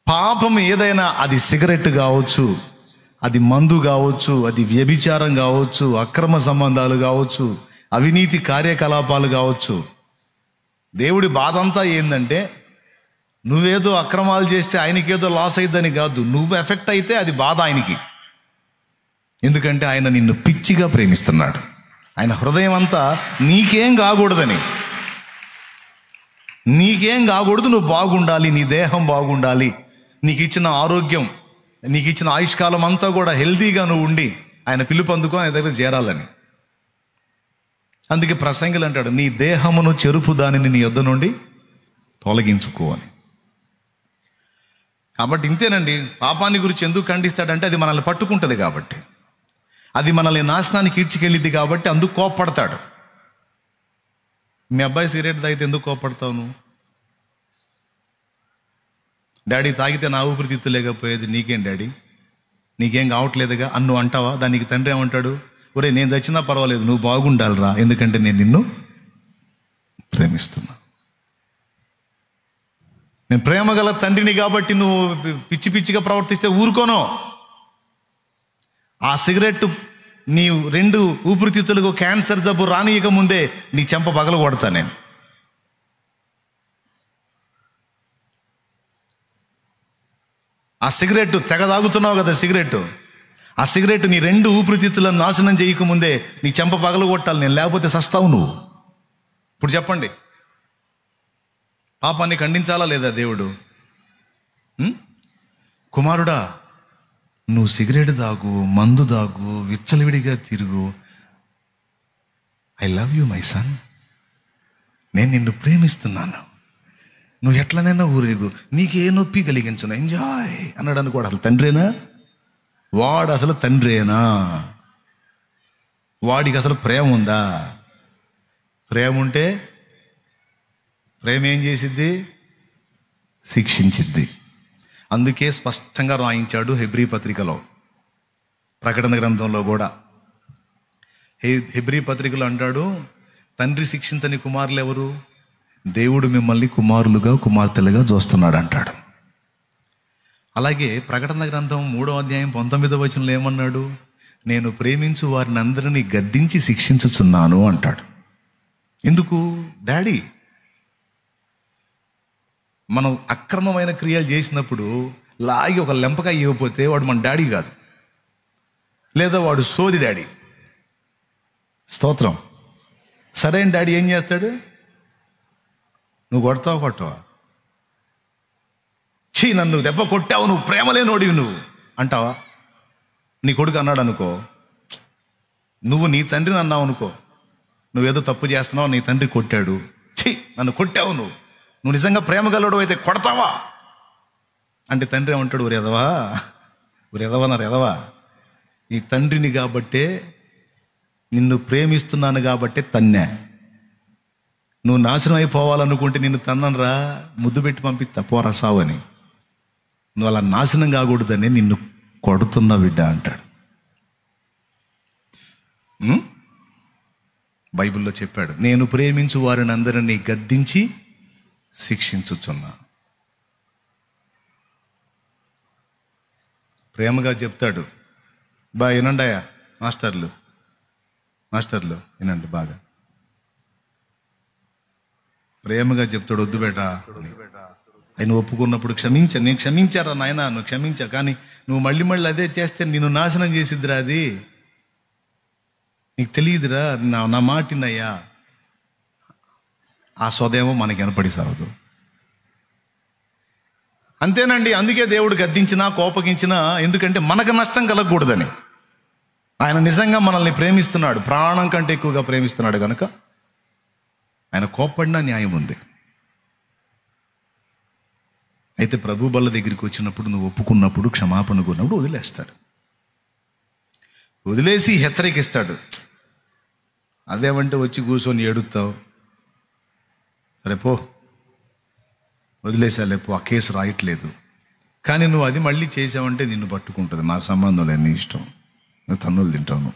పాపం ఏదైనా, అది సిగరెట్ కావచ్చు, అది మందు కావచ్చు, అది వ్యభిచారం కావచ్చు, అక్రమ సంబంధాలు కావచ్చు, అవినీతి కార్యకలాపాలు కావచ్చు. దేవుడి బాధ అంతా ఏంటంటే, నువ్వేదో అక్రమాలు చేస్తే ఆయనకేదో లాస్ అయిద్దని కాదు, నువ్వు ఎఫెక్ట్ అయితే అది బాధ ఆయనకి. ఎందుకంటే ఆయన నిన్ను పిచ్చిగా ప్రేమిస్తున్నాడు. ఆయన హృదయం అంతా నీకేం కాకూడదని, నువ్వు బాగుండాలి, నీ దేహం బాగుండాలి, నీకు ఇచ్చిన ఆరోగ్యం, నీకు ఇచ్చిన ఆయుష్కాలం అంతా కూడా హెల్తీగా నువ్వు ఉండి ఆయన పిలుపు అందుకో ఆయన దగ్గర చేరాలని. అందుకే ప్రసంగులు అంటాడు, నీ దేహమును చెరుపు దానిని నీ యొద్ద నుండి తొలగించుకో అని. కాబట్టి ఇంతేనండి, పాపాన్ని గురించి ఎందుకు ఖండిస్తాడంటే అది మనల్ని పట్టుకుంటుంది కాబట్టి, అది మనల్ని నాశనానికి ఈడ్చికెళ్ళిద్ది కాబట్టి అందుకు కోప్పడతాడు. మీ అబ్బాయి సిగరెట్ తాగితే ఎందుకు కోప్పడతావు నువ్వు? డాడీ తాగితే నా ఊపిరితిత్తు లేకపోయేది, నీకేం డాడీ, నీకేం కావట్లేదుగా అని నువ్వు అంటావా? దానికి తండ్రి ఏమంటాడు, ఒరే నేను చచ్చినా పర్వాలేదు, నువ్వు బాగుండాలిరా, ఎందుకంటే నేను నిన్ను ప్రేమిస్తున్నా. నేను ప్రేమ గల తండ్రిని కాబట్టి నువ్వు పిచ్చిగా ప్రవర్తిస్తే ఊరుకోను. ఆ సిగరెట్ నీ 2 ఊపిరితిత్తులకు క్యాన్సర్ జబ్బు రానియక ముందే నీ చెంప పగల కొడతా నేను. ఆ సిగరెట్ తెగ తాగుతున్నావు కదా ఆ సిగరెట్ నీ 2 ఊపిరితిత్తులను నాశనం చేయకముందే నీ చెంప పగల కొట్టాలి నేను, లేకపోతే సస్తావు నువ్వు. ఇప్పుడు చెప్పండి, పాపాన్ని ఖండించాలా లేదా దేవుడు? కుమారుడా, నువ్వు సిగరెట్ తాగు, మందు తాగు, విచ్చలవిడిగా తిరుగు, I love you my son, నేను నిన్ను ప్రేమిస్తున్నాను, నువ్వు ఎట్లనైనా ఊరేగు, నీకే నొప్పి కలిగించను, ఎంజాయ్ అన్నాడు అనుకోడు. అసలు తండ్రేనా వాడు? అసలు తండ్రేనా? వాడికి అసలు ప్రేమ ఉందా? ప్రేమ ఉంటే ప్రేమ ఏం చేసిద్ది? శిక్షించిద్ది. అందుకే స్పష్టంగా రాయించాడు హెబ్రీ పత్రికలో, ప్రకటన గ్రంథంలో కూడా. హెబ్రీ పత్రికలో అంటాడు, తండ్రి శిక్షించని కుమారులు ఎవరు? దేవుడు మిమ్మల్ని కుమారులుగా కుమార్తెలుగా చూస్తున్నాడు అంటాడు. అలాగే ప్రకటన గ్రంథం 3వ అధ్యాయం 19వ వచనంలో ఏమన్నాడు? నేను ప్రేమించు వారిని అందరినీ గద్దించి శిక్షించుచున్నాను అంటాడు. ఎందుకు? డాడీ. మనం అక్రమమైన క్రియలు చేసినప్పుడు లాగి ఒక లెంపకాయ ఇవ్వకపోతే వాడు మన డాడీ కాదు, లేదా వాడు సోది డాడీ. స్తోత్రం. సరైన డాడీ ఏం చేస్తాడు? నువ్వు కొట్టవా? చీ నన్ను దెబ్బ కొట్టావు, నువ్వు ప్రేమ లేనోడివి నువ్వు అంటావా? నీ కొడుకు అన్నాడు అనుకో, నువ్వు నీ తండ్రిని అన్నావు అనుకో, నువ్వేదో తప్పు చేస్తున్నావు, నీ తండ్రి కొట్టాడు, ఛీ నన్ను కొట్టావు, నువ్వు నిజంగా ప్రేమ గలడు అయితే కొడతావా అంటే తండ్రి ఏమంటాడు, ఊరెదవా ఊరెదవా, నీ తండ్రిని కాబట్టే, నిన్ను ప్రేమిస్తున్నాను కాబట్టే తన్నే. నువ్వు నాశనం అయిపోవాలనుకుంటే నిన్ను తన్ననరా, ముద్దు పెట్టి పంపిస్తా పోరా సావు అని. నువ్వు అలా నాశనం కాకూడదని నిన్ను కొడుతున్నా బిడ్డ అంటాడు. బైబిల్లో చెప్పాడు, నేను ప్రేమించు వారిని అందరినీ గద్దించి శిక్షించుచున్నా. ప్రేమగా చెప్తాడు. వినండియా మాస్టర్లు వినండి బాగా. ప్రేమగా చెప్తాడు, వద్దు బేట, ఆయన ఒప్పుకున్నప్పుడు నేను క్షమించారా నాయన, నువ్వు క్షమించా, కానీ నువ్వు మళ్ళీ అదే చేస్తే నిన్ను నాశనం చేసిద్దిరా, అది నీకు తెలియదురా, నా మాటినయ్యా. ఆ సోదేమో మనకి వినపడి సాగదు. అంతేనండి. అందుకే దేవుడు గద్దించినా కోపగించినా, ఎందుకంటే మనకు నష్టం కలగకూడదని. ఆయన నిజంగా మనల్ని ప్రేమిస్తున్నాడు, ప్రాణం కంటే ఎక్కువగా ప్రేమిస్తున్నాడు కనుక ఆయన కోప్పడినా న్యాయం ఉంది. అయితే ప్రభు బల్ల దగ్గరికి వచ్చినప్పుడు, నువ్వు ఒప్పుకున్నప్పుడు, క్షమాపణ కొన్నప్పుడు వదిలేస్తాడు. వదిలేసి హెచ్చరికిస్తాడు. అదేమంటే వచ్చి కూర్చొని ఏడుస్తావు, రేపో వదిలేసా, లేపో ఆ కేసు రాయట్లేదు, కానీ నువ్వు అది మళ్ళీ చేసావంటే నిన్ను పట్టుకుంటుంది. నాకు సంబంధం లేదు, నీ ఇష్టం, నువ్వు తన్నులు తింటావు.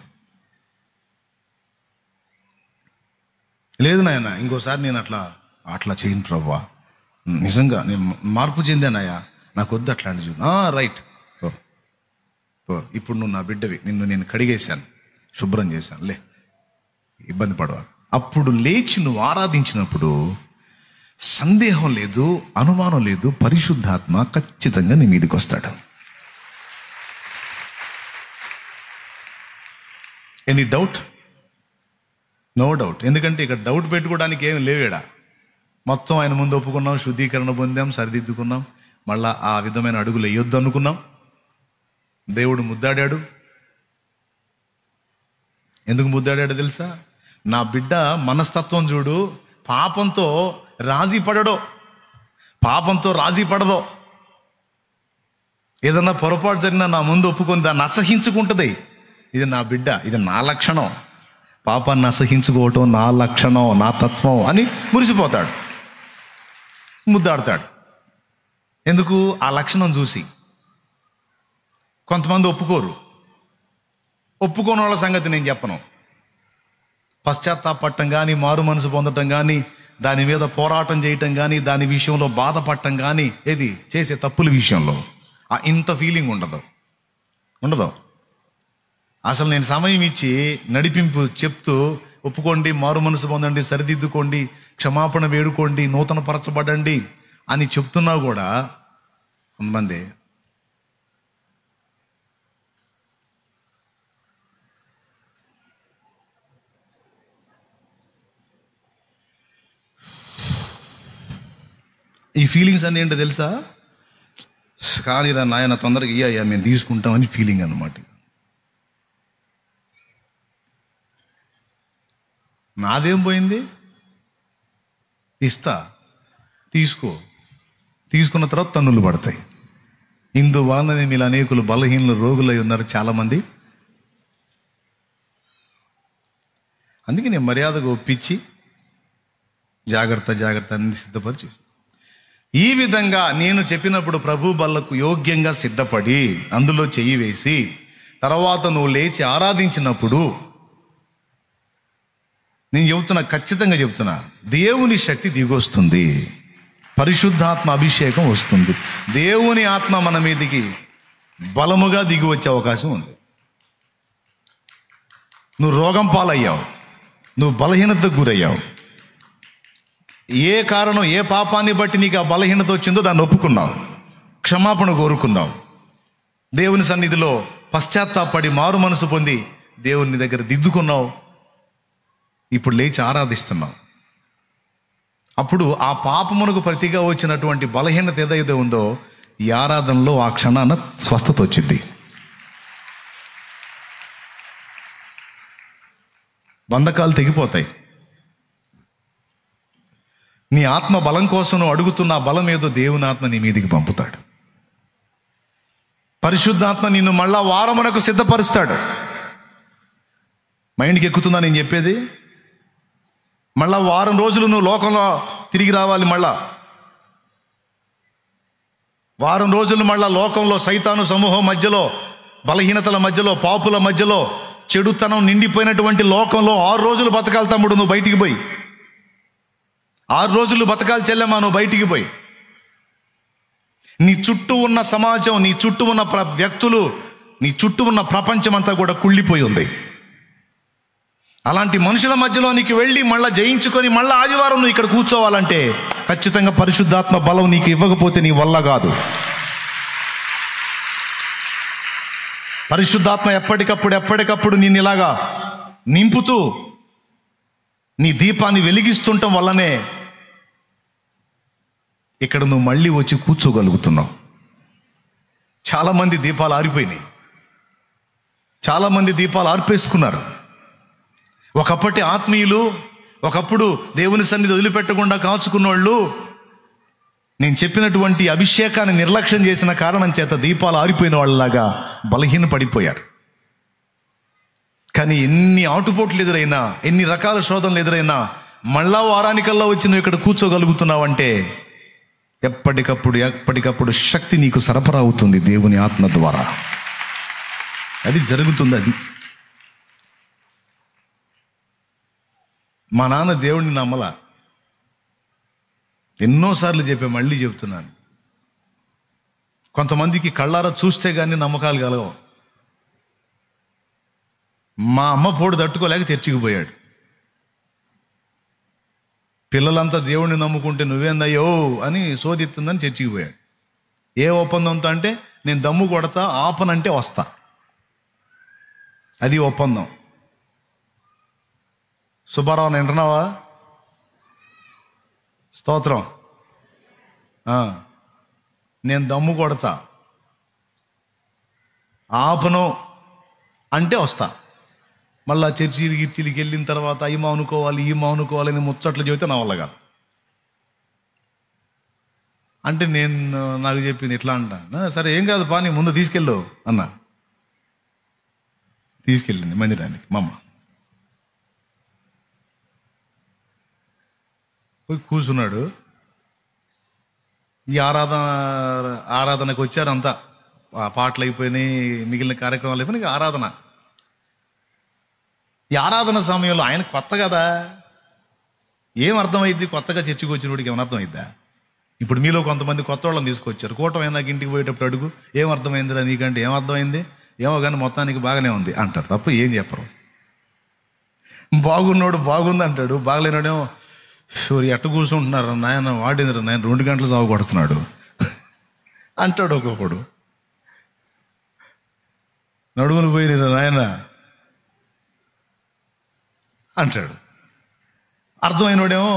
లేదు నాయన, ఇంకోసారి నేను అట్లా చేయను ప్రభువా, నిజంగా నేను మార్పు చెందానయ్యా, నాకు వద్దు అట్లాంటి చూడు. రైట్, ఇప్పుడు నువ్వు నా బిడ్డవి, నేను కడిగేశాను, శుభ్రం చేశాను, ఇబ్బంది పడవాలి. అప్పుడు లేచి నువ్వు ఆరాధించినప్పుడు సందేహం లేదు, అనుమానం లేదు, పరిశుద్ధాత్మ ఖచ్చితంగా నీ మీదకి వస్తాడు. Any doubt? No doubt. ఎందుకంటే ఇక్కడ డౌట్ పెట్టుకోవడానికి ఏం లేవేడా. మొత్తం ఆయన ముందు ఒప్పుకున్నాం, శుద్ధీకరణ పొందాం, సరిదిద్దుకున్నాం, మళ్ళా ఆ విధమైన అడుగులు వేయొద్దు అనుకున్నాం. దేవుడు ముద్దాడాడు. ఎందుకు ముద్దాడాడో తెలుసా? నా బిడ్డ మనస్తత్వం చూడు, పాపంతో రాజీ పడదో, ఏదన్నా పొరపాటు జరిగినా నా ముందు ఒప్పుకొని దాన్ని అసహించుకుంటుంది. ఇది నా బిడ్డ, ఇది నా లక్షణం, పాపాన్ని అసహించుకోవటం నా లక్షణం, నా తత్వం అని మురిసిపోతాడు, ముద్దాడతాడు. ఎందుకు? ఆ లక్షణం చూసి. కొంతమంది ఒప్పుకోని వాళ్ళ సంగతి నేను చెప్పను. పశ్చాత్తాపడటం కానీ, మారు మనసు పొందటం కానీ, దాని మీద పోరాటం చేయటం కానీ, దాని విషయంలో బాధపడటం కానీ, ఏది చేసే తప్పుల విషయంలో ఇంత ఫీలింగ్ ఉండదు. అసలు నేను సమయం ఇచ్చి నడిపింపు చెప్తూ, ఒప్పుకోండి, మారు మనసు పొందండి, సరిదిద్దుకోండి, క్షమాపణ వేడుకోండి, నూతన పరచబడండి అని చెప్తున్నా కూడా కొంతమంది ఈ ఫీలింగ్స్ అన్నీ ఏంటో తెలుసా? కానీ రా నాయన తొందరగా ఇయ్యా, మేము తీసుకుంటామని ఫీలింగ్ అన్నమాట. నాదేం పోయింది? ఇస్తా, తీసుకున్న తర్వాత తన్నులు పడతాయి. ఇందువలననే మీరు అనేకులు బలహీనలు, రోగులై ఉన్నారు చాలామంది. అందుకే నేను మర్యాదగా ఒప్పించి జాగ్రత్త అన్ని సిద్ధపరిచి, ఈ విధంగా నేను చెప్పినప్పుడు ప్రభు బల్లకు యోగ్యంగా సిద్ధపడి అందులో చెయ్యి వేసి తర్వాత నువ్వు లేచి ఆరాధించినప్పుడు, నేను ఖచ్చితంగా చెప్తున్నా, దేవుని శక్తి దిగొస్తుంది, పరిశుద్ధాత్మ అభిషేకం వస్తుంది, దేవుని ఆత్మ మన మీదికి బలముగా దిగి వచ్చే అవకాశం ఉంది. నువ్వు రోగం పాలయ్యావు, నువ్వు బలహీనతకు గురయ్యావు, ఏ కారణం, ఏ పాపాన్ని బట్టి నీకు ఆ బలహీనత వచ్చిందో దాన్ని ఒప్పుకున్నావు, క్షమాపణ కోరుకున్నావు, దేవుని సన్నిధిలో పశ్చాత్తాపడి మారు మనసు పొంది దేవుని దగ్గర దిద్దుకున్నావు, ఇప్పుడు లేచి ఆరాధిస్తున్నావు. అప్పుడు ఆ పాపమునకు ప్రతిగా వచ్చినటువంటి బలహీనత ఏదైతే ఉందో ఈ ఆరాధనలో ఆ క్షణాన స్వస్థత వచ్చింది. బంధకాలు తెగిపోతాయి. నీ ఆత్మ బలం కోసం నువ్వు అడుగుతున్న ఆ బలం ఏదో దేవుని ఆత్మ నీ మీదికి పంపుతాడు. పరిశుద్ధాత్మ నిన్ను మళ్ళా వారమునకు సిద్ధపరుస్తాడు. మైండ్కి ఎక్కుతుందా నేను చెప్పేది? మళ్ళా వారం రోజులు నువ్వు లోకంలో తిరిగి రావాలి. మళ్ళా వారం రోజులు మళ్ళా లోకంలో సైతాను సమూహం మధ్యలో, బలహీనతల మధ్యలో, పాపుల మధ్యలో, చెడుతనం నిండిపోయినటువంటి లోకంలో 6 రోజులు బతకాలి తమ్ముడు నువ్వు బయటికి పోయి. 6 రోజులు బతకాలి చెల్లెమ్మా నువ్వు బయటికి పోయి. నీ చుట్టూ ఉన్న సమాజం, నీ చుట్టూ ఉన్న వ్యక్తులు, నీ చుట్టూ ఉన్న ప్రపంచం అంతా కూడా కుళ్ళిపోయి ఉంది. అలాంటి మనుషుల మధ్యలోనికి వెళ్ళి మళ్ళీ జయించుకొని మళ్ళీ ఆదివారం నువ్వు ఇక్కడ కూర్చోవాలంటే ఖచ్చితంగా పరిశుద్ధాత్మ బలం నీకు ఇవ్వకపోతే నీ వల్ల కాదు. పరిశుద్ధాత్మ ఎప్పటికప్పుడు నిన్ను ఇలాగా నింపుతూ నీ దీపాన్ని వెలిగిస్తుండటం వల్లనే ఇక్కడ నువ్వు మళ్ళీ వచ్చి కూర్చోగలుగుతున్నావు. చాలామంది దీపాలు ఆరిపోయినాయి, చాలామంది దీపాలు ఆర్పేసుకున్నారు. ఒకప్పటి ఆత్మీయులు, ఒకప్పుడు దేవుని సన్నిధి వదిలిపెట్టకుండా కాచుకున్న వాళ్ళు నేను చెప్పినటువంటి అభిషేకాన్ని నిర్లక్ష్యం చేసిన కారణం చేత దీపాలు ఆరిపోయిన వాళ్ళలాగా బలహీన పడిపోయారు. కానీ ఎన్ని ఆటుపోట్లు ఎదురైనా, ఎన్ని రకాల శోధనలు ఎదురైనా మళ్ళా వారానికల్లా వచ్చి నువ్వు ఇక్కడ కూర్చోగలుగుతున్నావంటే ఎప్పటికప్పుడు శక్తి నీకు సరఫరా అవుతుంది దేవుని ఆత్మ ద్వారా. అది జరుగుతుంది. అది మా నాన్న దేవుడిని నమ్మలా, ఎన్నోసార్లు చెప్పా, మళ్ళీ చెప్తున్నాను. కొంతమందికి కళ్ళారా చూస్తే కానీ నమ్మకాలు కలగవు. మా అమ్మ పోడు తట్టుకోలేక చర్చికి పోయాడు. పిల్లలంతా దేవుడిని నమ్ముకుంటే నువ్వేందయ్యో అని సోదిత్తుందని చర్చికి పోయాడు. ఏ ఒప్పందంతో అంటే నేను దమ్ము కొడతా, ఆపనంటే వస్తా, అది ఒప్పందం. సుబ్బారావు వింటున్నావా? స్తోత్రం. నేను దమ్ము కొడతా, ఆపను అంటే వస్తా. మళ్ళా చర్చిలకి వెళ్ళిన తర్వాత ఈ మౌనుకోవాలి అని ముచ్చట్లు చెబితే నా వల్ల కాదు. అంటే నాకు చెప్పింది ఇట్లా అంటా, సరే ఏం కాదు పా, నీ ముందు తీసుకెళ్ళు అన్నా. తీసుకెళ్ళింది మందిరానికి మా అమ్మ. పోయి కూర్చున్నాడు. ఈ ఆరాధనకు వచ్చారంతా, పాటలు అయిపోయినాయి, మిగిలిన కార్యక్రమాలు అయిపోయినాయి, ఆరాధన. ఈ ఆరాధన సమయంలో ఆయన కొత్త కదా, ఏం అర్థమైద్ది? కొత్తగా చర్చికి వచ్చినోడికి ఏమైనా అర్థమైద్దా? ఇప్పుడు మీలో కొంతమంది కొత్త వాళ్ళని తీసుకొచ్చారు. కూటమి నాకు ఇంటికి పోయేటప్పుడు అడుగు, ఏం అర్థమైందిరా నీకంటే, ఏం అర్థమైంది? ఏమో కానీ మొత్తానికి బాగానే ఉంది అంటారు తప్ప ఏం చెప్పరు. బాగున్నోడు బాగుంది అంటాడు, బాగలేనోడేమో షూరి ఎట్ట కూర్చుంటున్నారు నాయన, వాడిందిరా నాయన 2 గంటలు సాగు కొడుతున్నాడు అంటాడు ఒక్కొక్కడు. నడుములు పోయినరా నాయన అంటాడు. అర్థమైనోడేమో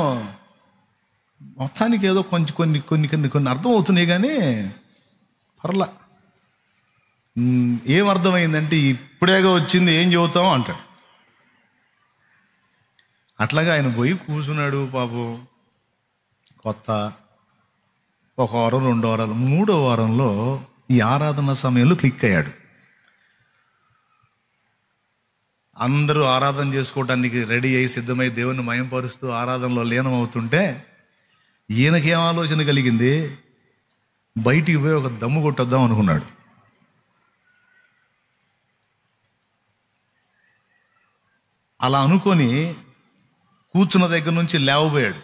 మొత్తానికి ఏదో కొన్ని అర్థం అవుతున్నాయి కానీ పర్లా, ఏం అర్థమైందంటే ఇప్పుడేగా వచ్చింది ఏం చెబుతాం అంటాడు. అట్లాగా ఆయన పోయి కూర్చున్నాడు. పాపం కొత్త 1 వారం 2 వారాలు 3వ వారంలో ఈ ఆరాధన సమయంలో క్లిక్ అయ్యాడు. అందరూ ఆరాధన చేసుకోవడానికి రెడీ అయ్యి సిద్ధమై దేవుని మయంపరుస్తూ ఆరాధనలో లీనం అవుతుంటే ఈయనకేం ఆలోచన కలిగింది, బయటికి పోయి ఒక దమ్ము కొట్టొద్దాం అనుకున్నాడు. అలా అనుకొని కూర్చున్న దగ్గర నుంచి లేవబోయాడు.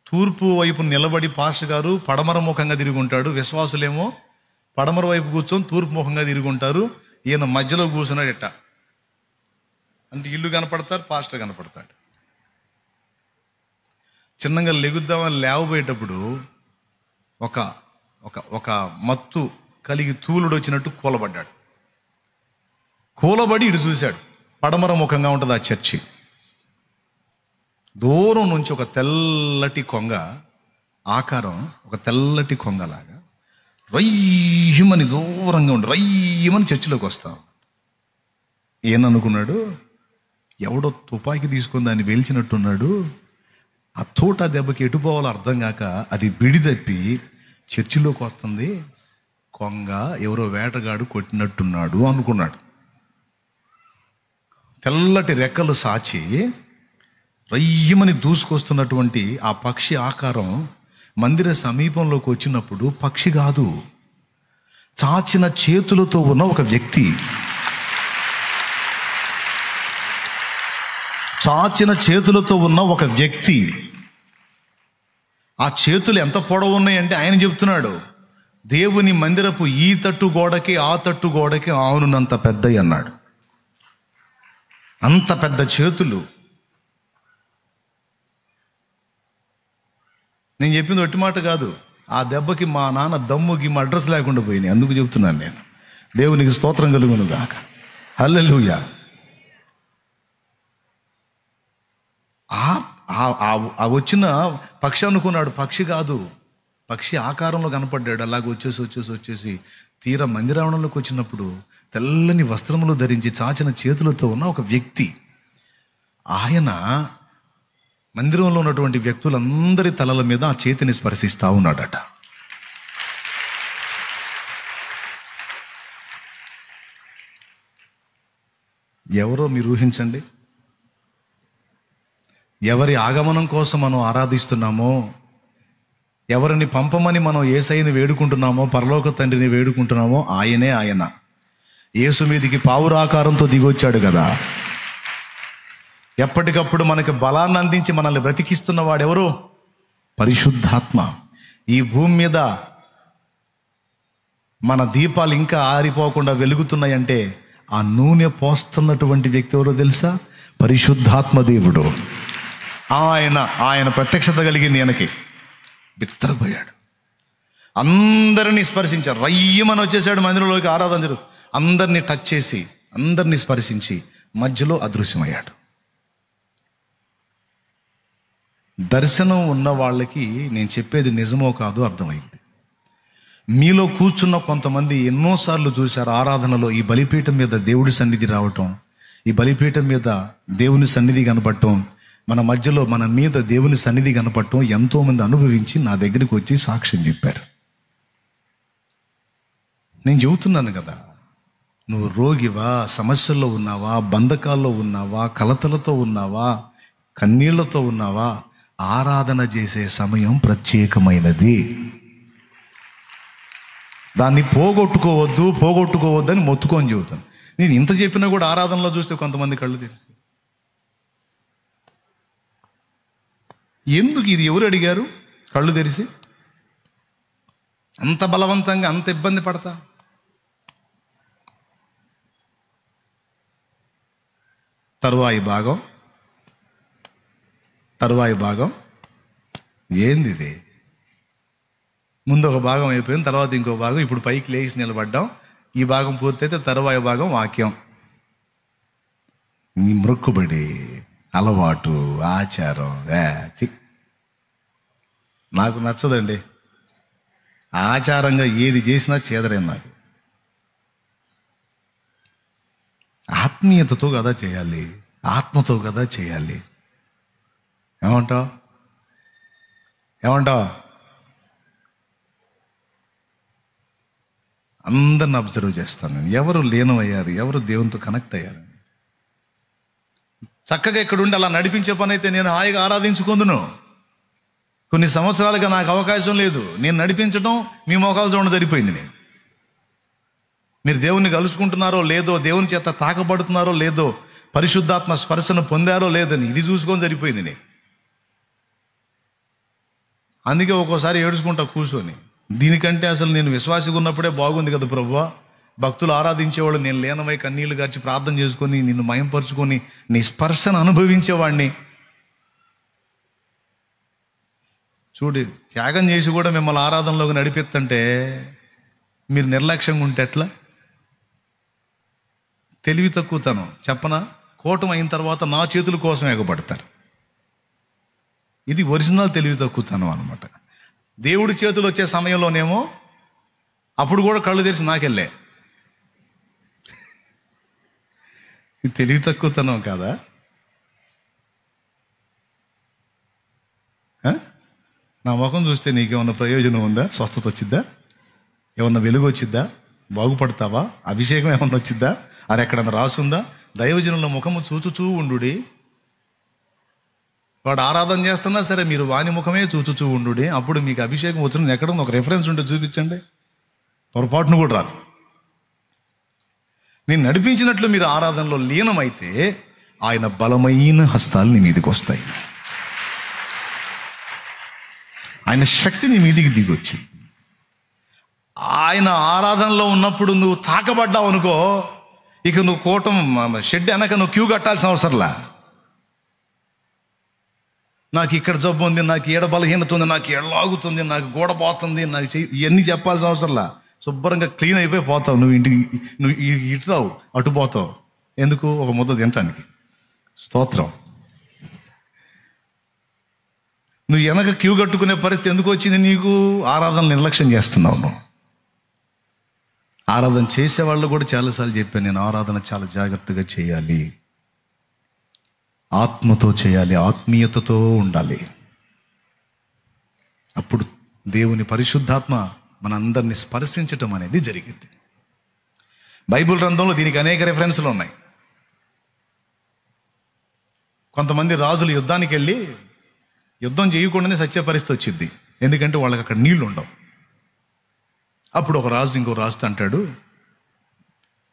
తూర్పు వైపు నిలబడి పాస్టర్ గారు పడమర ముఖంగా తిరిగి ఉంటాడు, విశ్వాసులేమో పడమర వైపు కూర్చొని తూర్పు ముఖంగా తిరిగి ఉంటారు. ఈయన మధ్యలో కూర్చున్నాడు. ఇట్ట అంటే ఇల్లు కనపడతారు, పాస్టర్ కనపడతాడు. చిన్నగా లెగుద్దామని లేవబోయేటప్పుడు ఒక ఒక ఒక మత్తు కలిగి తూలుడు వచ్చినట్టు కూలబడ్డాడు. కూలబడి ఇటు చూశాడు. పడమర ముఖంగా ఉంటుంది ఆ చర్చి. దూరం నుంచి ఒక తెల్లటి కొంగ ఆకారం, ఒక తెల్లటి కొంగలాగా రయ్యమని దూరంగా ఉండి రయ్యమని చర్చిలోకి వస్తాం. ఏననుకున్నాడు, ఎవడో తుపాకీ తీసుకొని దాన్ని వేల్చినట్టున్నాడు. ఆ తోట దెబ్బకి ఎటు పోవాలో అర్థం కాక అది బిడి తప్పి చర్చిలోకి వస్తుంది. కొంగ ఎవరో వేటగాడు కొట్టినట్టున్నాడు అనుకున్నాడు. తెల్లటి రెక్కలు సాచి రయ్యమని దూసుకొస్తున్నటువంటి ఆ పక్షి ఆకారం మందిర సమీపంలోకి వచ్చినప్పుడు పక్షి కాదు, చాచిన చేతులతో ఉన్న ఒక వ్యక్తి. చాచిన చేతులతో ఉన్న ఒక వ్యక్తి. ఆ చేతులు ఎంత పొడవు ఉన్నాయంటే ఆయన చెప్తున్నాడు, దేవుని మందిరపు ఈ తట్టు గోడకి ఆ తట్టు గోడకి ఆనునంత పెద్దయి అన్నాడు. అంత పెద్ద చేతులు. నేను చెప్పింది ఒట్టి మాట కాదు. ఆ దెబ్బకి మా నాన్న దమ్ముకి మా అడ్రస్ లేకుండా పోయినాయి. అందుకు చెప్తున్నాను నేను. దేవునికి స్తోత్రం కలుగును గాక. హల్లెలూయా. ఆ వచ్చిన పక్షి అనుకున్నాడు, పక్షి కాదు, పక్షి ఆకారంలో కనపడ్డాడు. అలాగ వచ్చేసి తీరా మందిరావణంలోకి వచ్చినప్పుడు తెల్లని వస్త్రములు ధరించి చాచిన చేతులతో ఉన్న ఒక వ్యక్తి. ఆయన మందిరంలో ఉన్నటువంటి వ్యక్తులందరి తలల మీద ఆ చేతిని స్పర్శిస్తూ ఉన్నాడట. ఎవరో మీరు ఊహించండి. ఎవరి ఆగమనం కోసం మనం ఆరాధిస్తున్నామో, ఎవరిని పంపమని మనం యేసయ్యని వేడుకుంటున్నామో, పరలోక తండ్రిని వేడుకుంటున్నామో ఆయనే ఆయన. యేసు మీదికి పావురాకారంతో దిగొచ్చాడు కదా. ఎప్పటికప్పుడు మనకి బలాన్ని అందించి మనల్ని బ్రతికిస్తున్న వాడెవరు? పరిశుద్ధాత్మ. ఈ భూమి మీద మన దీపాలు ఇంకా ఆరిపోకుండా వెలుగుతున్నాయంటే ఆ నూనె పోస్తున్నటువంటి వ్యక్తి ఎవరో తెలుసా? పరిశుద్ధాత్మ దేవుడు. ఆయన ప్రత్యక్షత కలిగింది. ఆయనకి బిత్తరపోయాడు. అందరినీ స్పర్శించారు. రయ్యమని వచ్చేసాడు మందిరంలోకి. ఆరాధన జరుగుతుంది. అందరినీ టచ్ చేసి అందరినీ స్పర్శించి మధ్యలో అదృశ్యమయ్యాడు. దర్శనం ఉన్న వాళ్ళకి నేను చెప్పేది నిజమో కాదో అర్థమైంది. మీలో కూర్చున్న కొంతమంది ఎన్నోసార్లు చూశారు ఆరాధనలో ఈ బలిపీఠం మీద దేవుడి సన్నిధి రావటం, ఈ బలిపీఠం మీద దేవుని సన్నిధి కనపడటం, మన మధ్యలో మన మీద దేవుని సన్నిధి కనపడటం ఎంతోమంది అనుభవించి నా దగ్గరికి వచ్చి సాక్ష్యం చెప్పారు. నేను చెబుతున్నాను కదా, నువ్వు రోగివా, సమస్యల్లో ఉన్నావా, బంధకాల్లో ఉన్నావా, కలతలతో ఉన్నావా, కన్నీళ్లతో ఉన్నావా, ఆరాధన చేసే సమయం ప్రత్యేకమైనది. దాన్ని పోగొట్టుకోవద్దని మొత్తుకొని చెబుతాను. నేను ఇంత చెప్పినా కూడా ఆరాధనలో చూస్తే కొంతమంది కళ్ళు తెరిచి, ఎందుకు ఇది ఎవరు అడిగారు? కళ్ళు తెరిచి అంత బలవంతంగా అంత ఇబ్బంది పడతా? తరువాయి భాగం ఏంది ఇది? ముందు ఒక భాగం అయిపోయింది, తర్వాత ఇంకో భాగం. ఇప్పుడు పైకి లేచి నిలబడ్డాం. ఈ భాగం పూర్తయితే తరువాయి భాగం వాక్యం. నీ మొక్కుబడి, అలవాటు, ఆచారం నాకు నచ్చదండి. ఆచారంగా ఏది చేసినా చేదరేం నాకు. ఆత్మీయతతో కదా చేయాలి, ఆత్మతో కదా చేయాలి. ఏమంటావు? అందరిని అబ్జర్వ్ చేస్తాను నేను. ఎవరు లీనమయ్యారు, ఎవరు దేవునితో కనెక్ట్ అయ్యారు. చక్కగా ఇక్కడుండి అలా నడిపించే పని అయితే నేను హాయిగా ఆరాధించుకుందును. కొన్ని సంవత్సరాలుగా నాకు అవకాశం లేదు. నేను నడిపించడం, మీ మోకాలు చూడడం సరిపోయింది. మీరు దేవుణ్ణి కలుసుకుంటున్నారో లేదో, దేవుని చేత తాకబడుతున్నారో లేదో, పరిశుద్ధాత్మ స్పర్శను పొందారో లేదని ఇది చూసుకొని సరిపోయింది. అందుకే ఒక్కోసారి ఏడుచుకుంటా కూర్చొని, దీనికంటే అసలు నేను విశ్వాసిగా ఉన్నప్పుడే బాగుంది కదా ప్రభువా. భక్తులు ఆరాధించేవాళ్ళు, నేను లీనమై కన్నీళ్లు గార్చి ప్రార్థన చేసుకొని నిన్ను మయంపరుచుకొని నీ స్పర్శను అనుభవించేవాడిని. చూడు, త్యాగం చేసి కూడా మిమ్మల్ని ఆరాధనలోకి నడిపిస్తుంటే మీరు నిర్లక్ష్యంగా ఉంటే ఎట్లా? తెలివి తక్కువతనం చెప్పనా? కూటమి అయిన తర్వాత నా చేతుల కోసం ఎగబడతారు. ఇది ఒరిజినల్ తెలివి తక్కువతనం అనమాట. దేవుడి చేతులు వచ్చే సమయంలోనేమో అప్పుడు కూడా కళ్ళు తెరిచి నాకెళ్ళే. ఇది తెలివి తక్కువతనం కాదా? నా ముఖం చూస్తే నీకేమన్నా ప్రయోజనం ఉందా? స్వస్థత వచ్చిద్దా? ఏమన్నా వెలుగు వచ్చిద్దా? బాగుపడతావా? అభిషేకం ఏమన్నా వచ్చిద్దా అని ఎక్కడన్నా రాసుందా? దైవజనుల ముఖము చూచుచూ ఉండుడి. వాడు ఆరాధన చేస్తున్నా సరే మీరు వాని ముఖమే చూచుచూ ఉండుడి, అప్పుడు మీకు అభిషేకం వచ్చిన ఎక్కడ ఒక రెఫరెన్స్ ఉంటే చూపించండి. పొరపాటును కూడా రాదు. నేను నడిపించినట్లు మీరు ఆరాధనలో లీనమైతే ఆయన బలమైన హస్తాలు నీ మీదకి వస్తాయి. ఆయన శక్తి నీ మీదికి దిగొచ్చి ఆయన ఆరాధనలో ఉన్నప్పుడు నువ్వు తాకబడ్డావు అనుకో, ఇక నువ్వు కోటం షెడ్ వెనక నువ్వు క్యూ కట్టాల్సిన అవసరంలా. నాకు ఇక్కడ జబ్బు ఉంది, నాకు ఏడ బలహీనత ఉంది, నాకు ఎడలాగుతుంది, నాకు గోడ పోతుంది, నాకు ఇవన్నీ చెప్పాల్సిన అవసరంలా. శుభ్రంగా క్లీన్ అయిపోయి పోతావు. నువ్వు ఇంటికి నువ్వు ఇటు రావు, అటు పోతావు. ఎందుకు? ఒక ముద్ద తినటానికి. స్తోత్రం. నువ్వు వెనక క్యూ కట్టుకునే పరిస్థితి ఎందుకు వచ్చింది నీకు? ఆరాధన నిర్లక్ష్యం చేస్తున్నావు నువ్వు. ఆరాధన చేసేవాళ్ళు కూడా చాలాసార్లు చెప్పాను నేను, ఆరాధన చాలా జాగ్రత్తగా చేయాలి, ఆత్మతో చేయాలి, ఆత్మీయతతో ఉండాలి. అప్పుడు దేవుని పరిశుద్ధాత్మ మనందరినీ స్పర్శించటం అనేది జరిగింది. బైబిల్ గ్రంథంలో దీనికి అనేక రెఫరెన్స్లు ఉన్నాయి. కొంతమంది రాజులు యుద్ధానికి వెళ్ళి యుద్ధం చేయకుండానే సత్య పరిస్థితి వచ్చింది. ఎందుకంటే వాళ్ళకి అక్కడ నీళ్లు ఉండవు. అప్పుడు ఒక రాజు ఇంకో రాజుతో అంటాడు,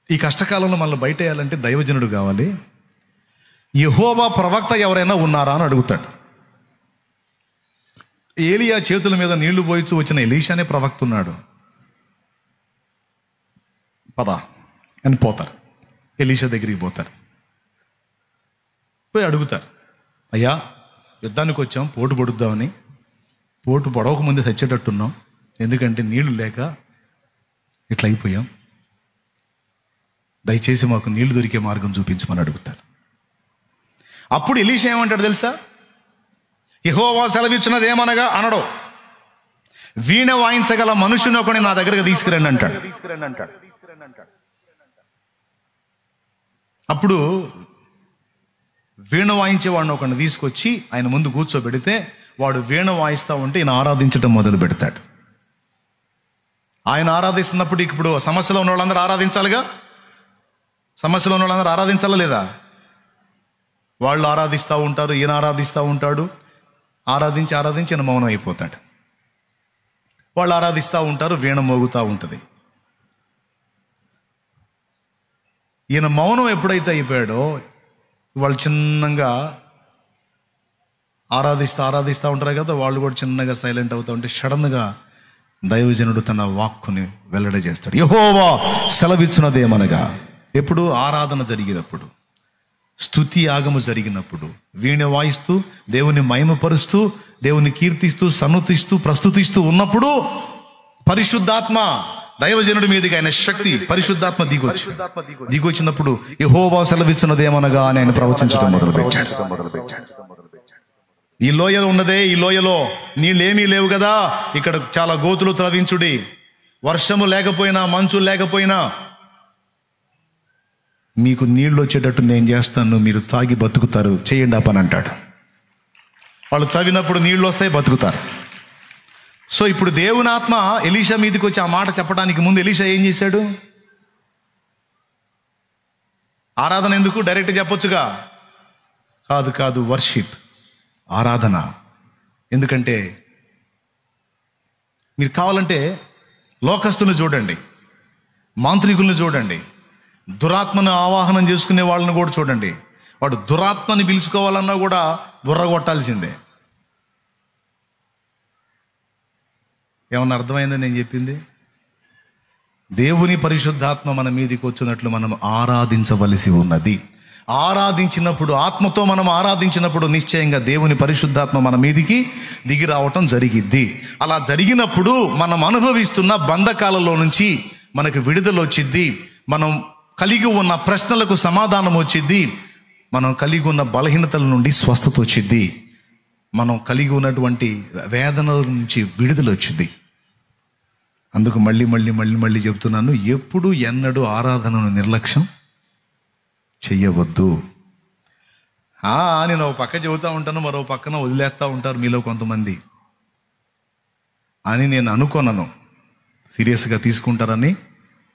ఈ కష్టకాలంలో మళ్ళీ బయట వేయాలంటే దైవజనుడు కావాలి, యెహోవా ప్రవక్త ఎవరైనా ఉన్నారా అని అడుగుతాడు. ఏలియా చేతుల మీద నీళ్లు పోయిచు వచ్చిన ఎలీషానే ప్రవక్త ఉన్నాడు, పద అని పోతారు. ఎలీషా దగ్గరికి పోతారు. పోయి అడుగుతారు, అయ్యా యుద్ధానికి వచ్చాం, పోటు పొడుద్దామని. పోటు పొడవక ముందే చచ్చేటట్టున్నాం, ఎందుకంటే నీళ్లు లేక ఇట్లా అయిపోయాం, దయచేసి మాకు నీళ్లు దొరికే మార్గం చూపించమని అడుగుతారు. అప్పుడు ఎలీషా ఏమంటాడు తెలుసా? యెహోవా సెలవిచ్చినది ఏమనగా అనడో, వీణ వాయించగల మనుషుని ఒకని నా దగ్గరకు తీసుకురండి అంటాడు. అప్పుడు వీణ వాయించేవాడిని ఒకరిని తీసుకొచ్చి ఆయన ముందు కూర్చోబెడితే వాడు వీణ వాయిస్తూ ఉంటే ఈయన ఆరాధించడం మొదలు పెడతాడు. ఆయన ఆరాధిస్తున్నప్పుడు ఇప్పుడు సమస్యలో ఉన్న వాళ్ళందరూ ఆరాధించాలిగా. సమస్యలో ఉన్న వాళ్ళందరూ ఆరాధించాలా లేదా? వాళ్ళు ఆరాధిస్తూ ఉంటారు, ఈయన ఆరాధిస్తూ ఉంటాడు. ఆరాధించి ఈయన మౌనం అయిపోతాడు. వాళ్ళు ఆరాధిస్తూ ఉంటారు, వీణ మోగుతూ ఉంటుంది. ఈయన మౌనం ఎప్పుడైతే అయిపోయాడో వాళ్ళు చిన్నగా ఆరాధిస్తూ ఉంటారు కదా, వాళ్ళు కూడా చిన్నగా సైలెంట్ అవుతూ ఉంటే సడన్గా దైవజనుడు తన వాక్కుని వెల్లడ చేస్తాడు. యెహోవా సెలవిచ్చినదేమనగా, ఎప్పుడు ఆరాధన జరిగినప్పుడు, స్తుతి యాగము జరిగినప్పుడు, వీణ వాయిస్తూ దేవుని మహిమపరుస్తూ దేవుని కీర్తిస్తూ సన్నుతిస్తూ ప్రస్తుతిస్తూ ఉన్నప్పుడు పరిశుద్ధాత్మ దైవజనుడి మీదకి ఆయన శక్తి పరిశుద్ధాత్మ దిగొచ్చినప్పుడు యెహోవా సెలవిచ్చినదేమనగా అని ఆయన ప్రవచించడం మొదలుపెట్టాడు. ఈ లోయలో ఉన్నదే, ఈ లోయలో నీళ్ళేమీ లేవు కదా, ఇక్కడ చాలా గోతులు త్రవించుడి, వర్షము లేకపోయినా మంచు లేకపోయినా మీకు నీళ్ళు వచ్చేటట్టు నేను చేస్తాను, మీరు తాగి బతుకుతారు, చేయండి ఆ పని అంటాడు. వాళ్ళు త్రవినప్పుడు నీళ్ళు వస్తాయి, బతుకుతారు. సో ఇప్పుడు దేవుని ఆత్మ ఎలీషా మీదకి వచ్చి ఆ మాట చెప్పడానికి ముందు ఎలీషా ఏం చేశాడు? ఆరాధన ఎందుకు? డైరెక్ట్ చెప్పొచ్చుగా. కాదు, వర్షిప్, ఆరాధన. ఎందుకంటే మీరు కావాలంటే లోకస్తులను చూడండి, మాంత్రికులను చూడండి, దురాత్మను ఆవాహనం చేసుకునే వాళ్ళని కూడా చూడండి. వాడు దురాత్మని పిలుచుకోవాలన్నా కూడా బుర్ర కొట్టాల్సిందే. ఏమన్నా అర్థమైందని నేను చెప్పింది? దేవుని పరిశుద్ధాత్మ మన మీదకి వచ్చినట్లు మనం ఆరాధించవలసి ఉన్నది. ఆరాధించినప్పుడు, ఆత్మతో మనం ఆరాధించినప్పుడు నిశ్చయంగా దేవుని పరిశుద్ధాత్మ మన మీదికి దిగి రావటం జరిగిద్ది. అలా జరిగినప్పుడు మనం అనుభవిస్తున్న బంధకాలలో నుంచి మనకు విడుదల వచ్చిద్ది. మనం కలిగి ఉన్న ప్రశ్నలకు సమాధానం వచ్చిద్ది. మనం కలిగి ఉన్న బలహీనతల నుండి స్వస్థత వచ్చిద్ది. మనం కలిగి ఉన్నటువంటి వేదనల నుంచి విడుదల వచ్చింది. అందుకు మళ్ళీ చెప్తున్నాను, ఎప్పుడు ఎన్నడూ ఆరాధనను నిర్లక్ష్యం చెయ్యవద్దు. నేను ఒక పక్క చెబుతూ ఉంటాను, మరో పక్కన వదిలేస్తూ ఉంటారు మీలో కొంతమంది అని నేను అనుకోనను. సీరియస్గా తీసుకుంటారని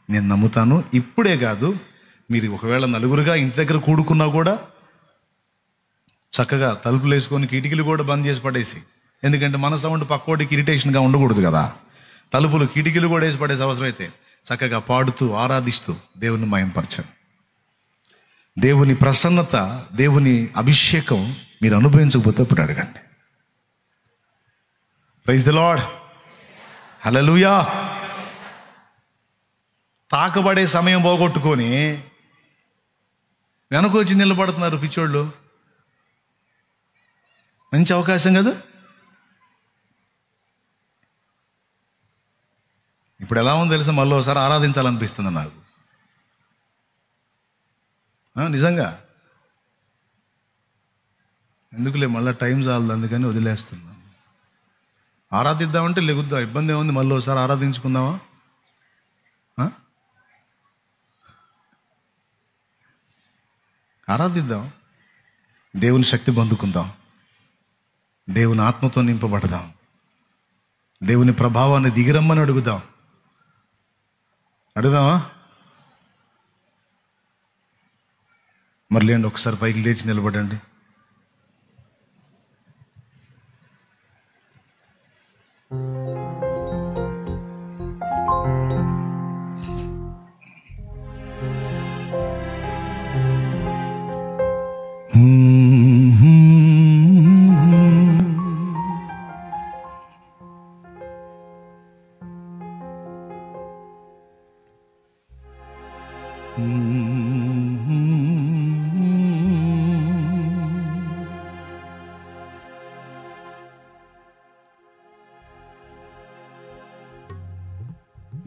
నేను నమ్ముతాను. ఇప్పుడే కాదు, మీరు ఒకవేళ నలుగురుగా ఇంటి దగ్గర కూడుకున్నా కూడా చక్కగా తలుపులు వేసుకొని కిటికీలు కూడా బంద్ చేసి పడేసి, ఎందుకంటే మన సౌండ్ పక్కోటికి ఇరిటేషన్గా ఉండకూడదు కదా. తలుపులు కిటికీలు కూడా వేసి పడేసి అవసరం అయితే చక్కగా పాడుతూ ఆరాధిస్తూ దేవుని మయంపరచండి. దేవుని ప్రసన్నత, దేవుని అభిషేకం మీరు అనుభవించకపోతే ఇప్పుడు అడగండి. ప్రైజ్ ది లార్డ్, హల్లెలూయా. తాకబడే సమయం పోగొట్టుకొని వెనక వచ్చి నిలబడుతున్నారు పిచ్చోళ్ళు. మంచి అవకాశం కదా. ఇప్పుడు ఎలా ఉందో తెలుసా, మళ్ళీ ఒకసారి ఆరాధించాలనిపిస్తుంది నాకు. నిజంగా ఎందుకులే, మళ్ళీ టైం చాలదు, అందుకని వదిలేస్తున్నాను. ఆరాధిద్దామంటే లెగుద్దా, ఇబ్బంది ఏముంది, మళ్ళీ ఒకసారి ఆరాధించుకుందామా? ఆరాధిద్దాం, దేవుని శక్తి పొందుకుందాం, దేవుని ఆత్మతో నింపబడదాం, దేవుని ప్రభావాన్ని దిగిరమ్మని అడుగుదామా? మరి లేండి, ఒకసారి పైకి లేచి నిలబడండి.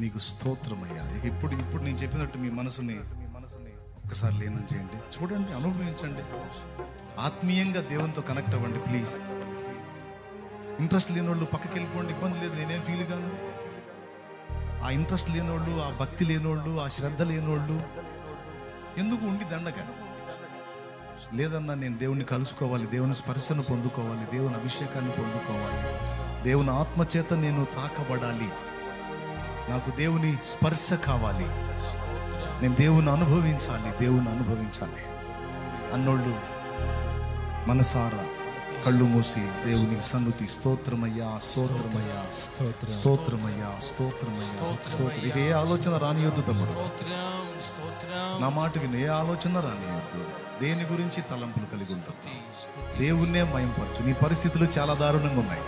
నీకు స్తోత్రమయ్యా. ఇప్పుడు నేను చెప్పినట్టు మీ మనసుని ఒక్కసారి లీనం చేయండి, చూడండి, అనుభవించండి, ఆత్మీయంగా దేవునితో కనెక్ట్ అవ్వండి. ప్లీజ్, ఇంట్రెస్ట్ లేని వాళ్ళు పక్కకి వెళ్ళిపోండి, ఇబ్బంది లేదు, నేనేం ఫీల్ కాను. ఆ ఇంట్రెస్ట్ లేనోళ్ళు, ఆ భక్తి లేనోళ్ళు, ఆ శ్రద్ధ లేనోళ్ళు ఎందుకు ఉండి దండగా? లేదన్నా నేను దేవుణ్ణి కలుసుకోవాలి, దేవుని స్పర్శను పొందుకోవాలి, దేవుని అభిషేకాన్ని పొందుకోవాలి, దేవుని ఆత్మచేత నేను తాకబడాలి, నాకు దేవుని స్పర్శ కావాలి, నేను దేవుని అనుభవించాలి అన్నోళ్ళు మనసారా కళ్ళు మూసి దేవునికి సన్నుతి స్తోత్రమయ్యా, స్తోత్రమయ్యా, స్తోత్రమయ్యా, స్తోత్రమయ్యా. ఇక ఏ ఆలోచన రానియొద్దు తమ్ముడు, నా మాట విని ఏ ఆలోచన రానియొద్దు. దేని గురించి తలంపులు కలిగి ఉంటావు, దేవుణ్ణే మయంపరచు. నీ పరిస్థితులు చాలా దారుణంగా ఉన్నాయి,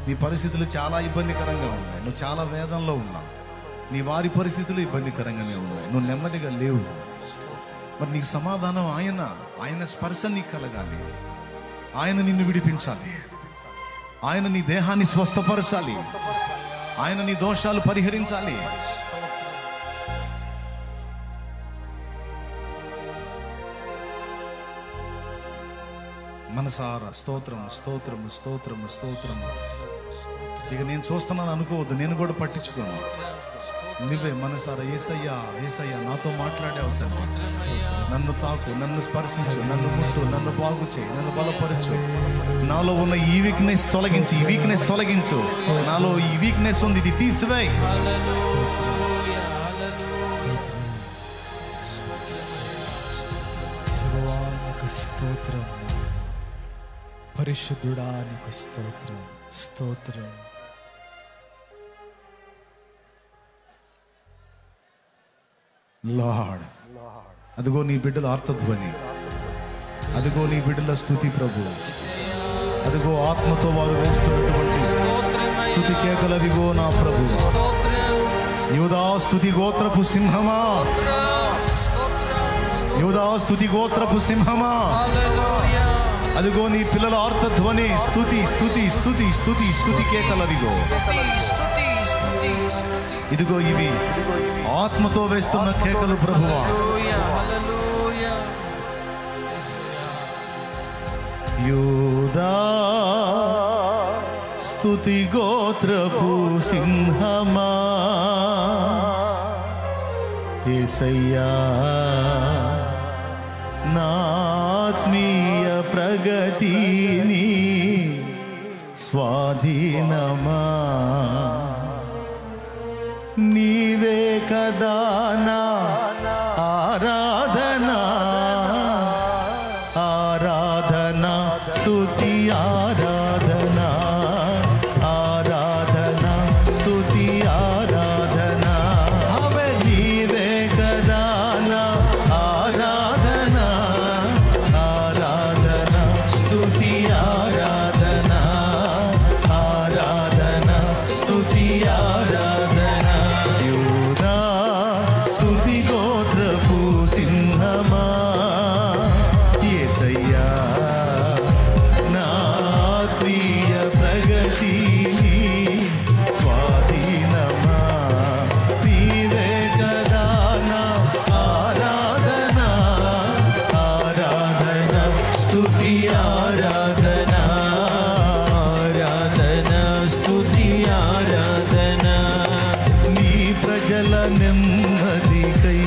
నీ పరిస్థితులు చాలా ఇబ్బందికరంగా ఉన్నాయి, నువ్వు చాలా వేదనలో ఉన్నావు, నీ వారి పరిస్థితులు ఇబ్బందికరంగానే ఉన్నాయి, నువ్వు నెమ్మదిగా లేవు. మరి నీకు సమాధానం ఆయన స్పర్శ నీకు కలగాలి, ఆయన నిన్ను విడిపించాలి, ఆయన నీ దేహాన్ని స్వస్థపరచాలి, ఆయన నీ దోషాలు పరిహరించాలి. మనసారా స్తోత్రము, స్తోత్రము, స్తోత్రము, స్తోత్రము. ఇక నేను చూస్తున్నాను అనుకోవద్దు, నేను కూడా పట్టించుకోను. నువ్వే మనసారా యేసయ్యా, యేసయ్యా నాతో మాట్లాడావు తండ్రి, నన్ను తాకు, నన్ను స్పర్శించు, నన్ను ముట్టు, నన్ను బాగు చేయి, నన్ను బలపరచు, నాలో ఉన్న ఈ వీక్నెస్ తొలగించు, నాలో ఈ వీక్నెస్ ఉంది, ఇది తీసివేయి. స్తోత్రం, పరిశుద్ధుడా నీకు స్తోత్రం, స్తోత్రం. లార్డ్, అదిగో నీ బిడ్డల ఆర్తధ్వని, అదిగో నీ బిడ్డల స్తుతి ప్రభు, అదిగో ఆత్మతో వారు వేస్తున్నటువంటి స్తుతి కేకలదిగో నా ప్రభు. యూదా స్తుతి గోత్రపు సింహమా, యూదా స్తుతి గోత్రపు సింహమా, అదిగో నీ పిల్లల ఆర్తధ్వని, స్తుతి స్తుతి స్తుతి స్తుతి స్తుతి కేకలదిగో. ఇదిగో ఇవి ఆత్మతో వేస్తున్న కేకలు ప్రభువా. యూదా స్తుతి గోత్రపు సింహమా, యేసయ్యా నాత్మీయ ప్రగతిని స్వాధీనమా నీవే కదా నా ఆరాధనా ఆరాధనా స్తుతి ఆరాధనా ఆరాధనా స్తుతి ఆరాధనా నీవే కదా నా ఆరాధనా ఆరాధనా స్తుతి ఆరాధనా ఆరాధనా స్తుతి ఆరాధనా యూదా స్తుతి గోత్రపు సింహమా యేసయ్యా నా ఆత్మీయ ప్రగతిని స్వాధీనమా నీవే కదా నా ఆరాధనా ఆరాధనా స్తుతి ఆరాధనా ఆరాధనా స్తుతి ఆరాధనా నీ ప్రజల నెమ్మదికై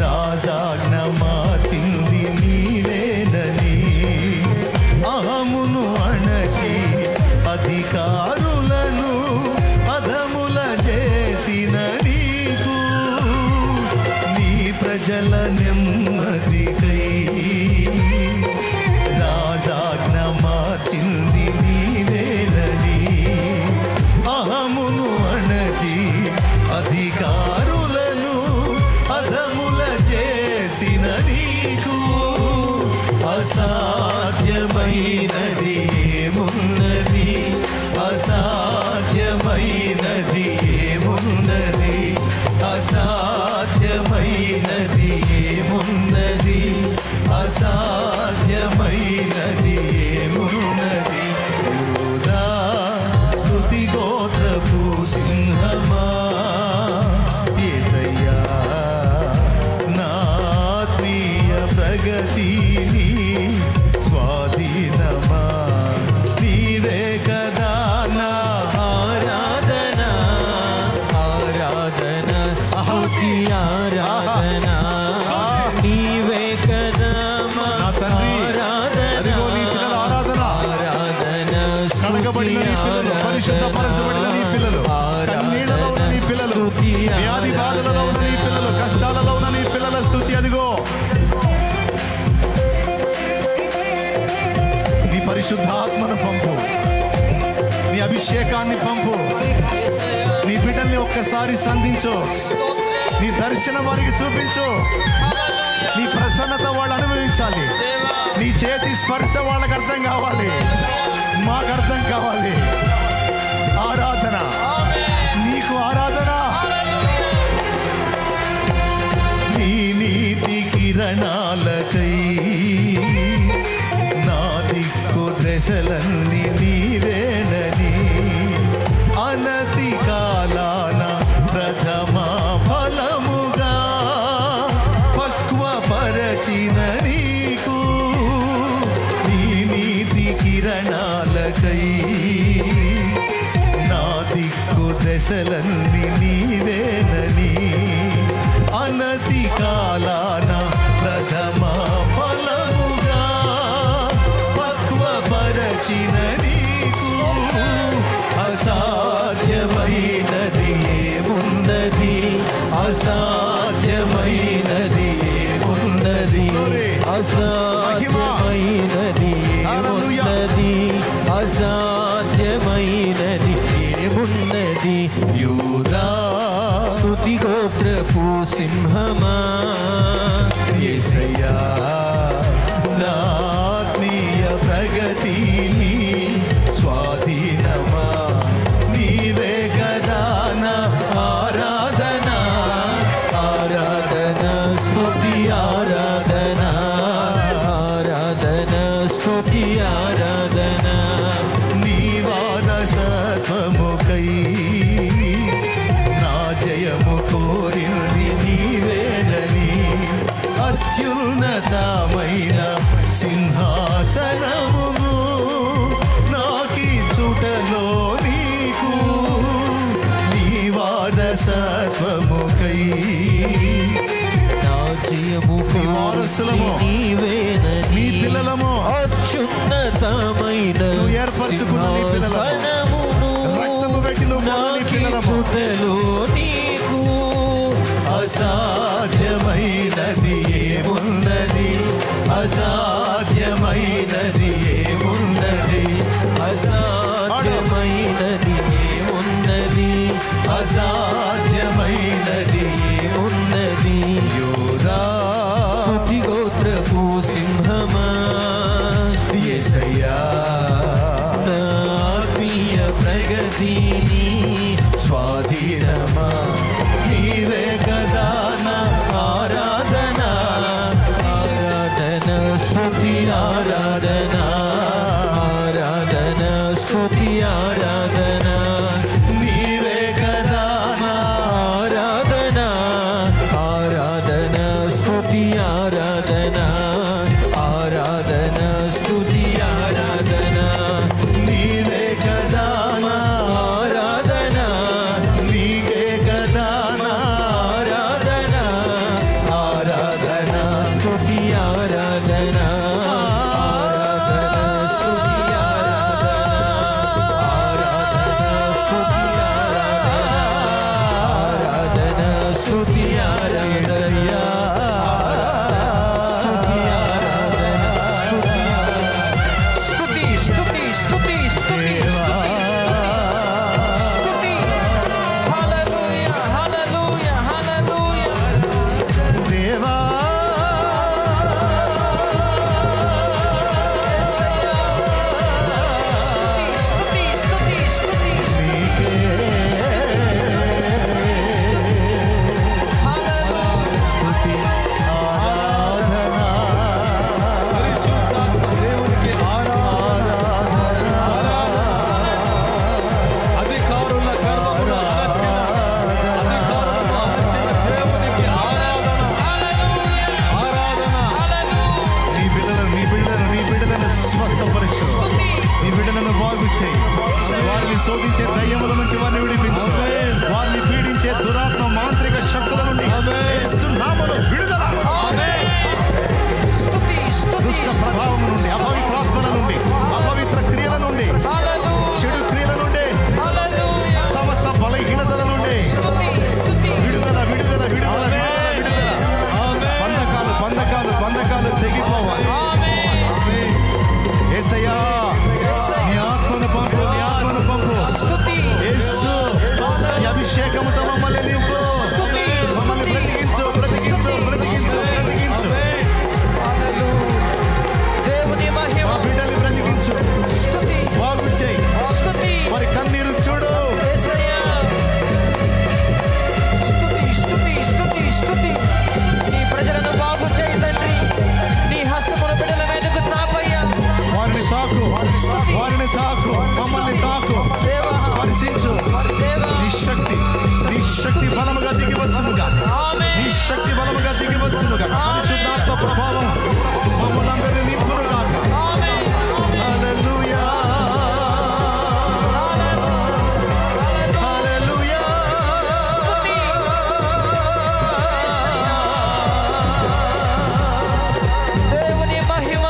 రాజాజ్ఞ మార్చింది నీవేనని అహమును అణచి అధికారులను అధముల చేసిన నీకు నీ ప్రజల నెమ్మదికై రాజాజ్ఞ మార్చింది నీవేనని అహమును అణచి అధికారులను అధముల చేసిన నీకు అసాధ్యమైనది ఏమున్నది అసాధ్యమైనది ఏమున్నది అసాధ్యమైనది ఏమున్నది అసాధ్యమైనది ఏమున్నది యూదా స్తుతి గోత్రపు సింహమా యేసయ్యా నా ఆత్మీయ ప్రగతిని స్వాధీనమా నీవే కదా నా ఆరాధనా ఆరాధనా స్తుతి ఆరాధనా నీవే కదా మా ఆరాధనా ఆరాధనా కడగబడిన నీ పిల్లలు పరిశుద్ధపరచబడిన నీ పిల్లలు కన్నీళ్లలో ఉన్న నీ పిల్లలు వ్యాధి బాధలలో ఉన్న నీ పిల్లలు కష్టాలలో ఉన్న నీ పిల్లల స్తుతి అదిగో నీ పరిశుద్ధాత్మను పంపు నీ అభిషేకాన్ని పంపు నీ బిడ్డల్ని ఒక్కసారి సంధించు నీ దర్శనం వారికి చూపించు నీ ప్రసన్నత వాళ్ళు అనుభవించాలి నీ చేతి స్పర్శ వాళ్ళకి అర్థం కావాలి మాకు అర్థం కావాలి ఆరాధన నీకు ఆరాధన నీ నీతి కిరణాలకై నా దిక్కు దశలన్నీ నీవేనని అనతి కాలాన ప్రథమ ఫలముగా పక్వపరచిన నీకు నీ నీతి కిరణాలకై నా దిక్కు దశలన్నీ నీవేనని అనతి కాలాన ప్రథమ ఫలముగా పక్వపరచిన నీకు అసాధ్యమైనది ఏమున్నది అసాధ్యమైనది ఏమున్నది అసాధ్యమైనది ఏమున్నది అసాధ్యమైనది ఏమున్నది యూదా స్తుతి గోత్రపు సింహమా యేసయ్యా నా ఆత్మీయ ప్రగతిని స్వాధీనమా నీవే కదా నా ఆరాధనా ఆరాధనా స్తుతి ఆరాధనా ఆరాధనా స్తుతి ఆరాధనా నీ వారసత్వముకై నా జయము కోరింది నీవేనని అత్యున్నతమైన సింహాసనమును నాకిచ్చుటలో నీకు నీ వారసత్వముకై నా జయము వారసులము, నీవేనని నీ పిల్లలము, అత్యున్నతమైన నువ్వు ఏర్పరచుకున్న నీ పిల్లలము, సింహాసనమును రక్తము పెట్టి నువ్వు కొన్న నీ పిల్లలము. నాకిచ్చుటలో నీకు అసాధ్యమైనది ఏమున్నది, అసాధ్యమైనది ఏమున్నది, అసాధ్యమైనది ఏమున్నది, అసాధ్యమైనది ఏమున్నది. యోధా స్తుతి గోత్రపు సింహమా యేసయ్యా, నా ఆత్మీయ ప్రగతిని స్వాధీనమా నీవే కదా నా ఆరాధన, ఆరాధన స్తుతి ఆరాధన, ఆరాధన స్తుతి ఆరాధన, నీవే కదా నా ఆరాధన, ఆరాధన స్తుతి ఆరాధన, ఆరాధన స్తుతి ఆరాధన, నీవే కదా నా ఆరాధన, నీకే కదా నా ఆరాధన, ఆరాధన, స్తుతి ఆరాధన, ఆరాధన స్తుతి ఆరాధన, ఆరాధన స్తుతి ఆరాధన, యేసయ్యా, స్తుతి ఆరాధన, స్తుతి ఆరాధన, స్తుతి స్తుతి స్తుతి స్తుతి స్తుతి. హల్లెలూయా హల్లెలూయా హల్లెలూయా. దేవా స్తుతి స్తుతి స్తుతి స్తుతి. హల్లెలూయా. స్తుతి ఆరాధన, పరిశుద్ధాత్మ దేవునికి ఆరాధన, అధికారుల గర్వమును అణచిన, అధికారులను అణచిన దేవునికి ఆరాధన, ఆరాధన. నీ బిడ్డలను స్వస్థపరచు, నీ బిడ్డలను బాగు చేయి, వారిని శోధించే దయ్యముల నుంచి వారిని విడిపించు, వారిని పీడించే దురాత్మ మాంత్రిక శక్తుల నుండి యేసు నామములో విడుదల, స్తుతి స్తుతి దుష్ట ప్రభావం నుండి, అపవిత్రాత్మల నుండి, అపవిత్ర క్రియల నుండి, చెడు క్రియల నుండి, హల్లెలూయా. సమస్త బలహీనతల నుండి స్తుతి స్తుతి విడుదల విడుదల విడుదల విడుదల విడుదల. బంధకాలు తెగిపోవాలి. యేసయ్యా, నీ ఆత్మను పంపు, నీ ఆత్మను పంపు. స్తుతి యేసు, నీ అభిషేకముతో మమ్మల్ని నింపు, మమ్మల్ని బ్రతికించు బ్రతికించు బ్రతికించు బ్రతికించు. దేవుని మహిమ. మా బిడ్డల్ని బ్రతికించు, స్తుతి బాగు చేయి, స్తుతి వారి కన్నీరు చూడు. యేసయ్యా. స్తుతి స్తుతి స్తుతి స్తుతి. నీ ప్రజలను బాగు చేయి తండ్రి. నీ హస్తమును బిడ్డల మీదకు చాపయ్యా. వారిని తాకు, వారిని తాకు, మమ్మల్ని తాకు, స్పర్శించు. దేవా. నీ శక్తి బలముగా దిగివచ్చునుగా, ఆమేన్. నీ శక్తి బలముగా దిగివచ్చునుగా. పరిశుద్ధాత్మ ప్రభావం మమ్మల్ని నింపునుగాక. ఆమేన్. హల్లెలూయా, హల్లెలూయా. స్తుతి. దేవుని మహిమ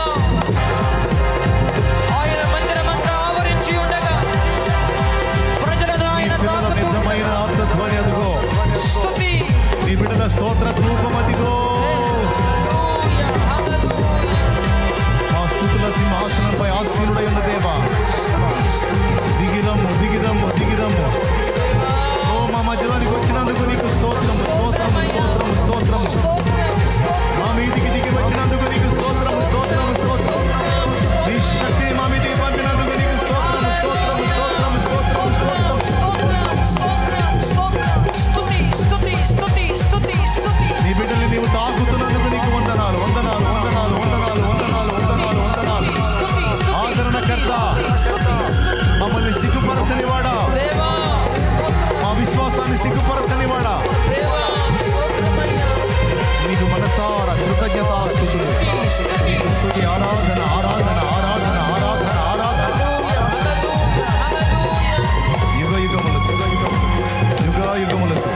ఆయన మందిరమంతా ఆవరించి ఉండగా ప్రజలను నీ ఆయన పిల్లల తాకుతూ నిజమైన ఆత్మధ్వని అదిగో, స్తుతి. నీ బిడ్డల స్తోత్ర ధూపం అదిగో. హల్లెలూయా, హల్లెలూయా. మా స్తుతుల సింహాసనంపై ఆసీనుడై ఉన్న దేవా, స్తుతి, స్తుతి. దిగిరమ్ము దిగిరమ్ము దిగిరమ్ము. ఓ మా మధ్యలోనికి వచ్చినందుకు నీకు స్తోత్రము స్తోత్రము స్తోత్రము స్తోత్రము. స్తోత్రం, స్తోత్రం. మా మీదికి దిగి వచ్చినందుకు నీకు స్తోత్రము స్తోత్రము స్తోత్రము. నీ శక్తిని మా మీదికి పంపినందుకు నీకు స్తోత్రము స్తోత్రము స్తోత్రము స్తోత్రము స్తోత్రము. స్తోత్రం, స్తోత్రం, స్తోత్రం. స్తుతి, స్తుతి, స్తుతి, స్తుతి, స్తుతి. నీ బిడ్డల్ని నీవు తాకుతున్నందుకు నీకు వందనాలు వందనాలు వందనాలు వందనాలు వందనాలు వందనాలు వందనాలు. స్తుతి, స్తుతి, ఆదరణకర్త, స్తుతి, స్తుతి. మమ్మల్ని సిగ్గుపరచని వాడా, దేవా, స్తోత్రం, మా విశ్వాసాన్ని సిగ్గుపరచని వాడా, దేవా, స్తోత్రమయ్యా. నీకు మనసారా కృతజ్ఞతాస్తుతులు. స్తుతి, స్తుతి. స్తుతి ఆరాధన ఆరాధన ఆరాధన ఆరాధన ఆరాధన. హల్లెలూయా, హల్లెలూయా. యుగ యుగములకు యుగ యుగములకు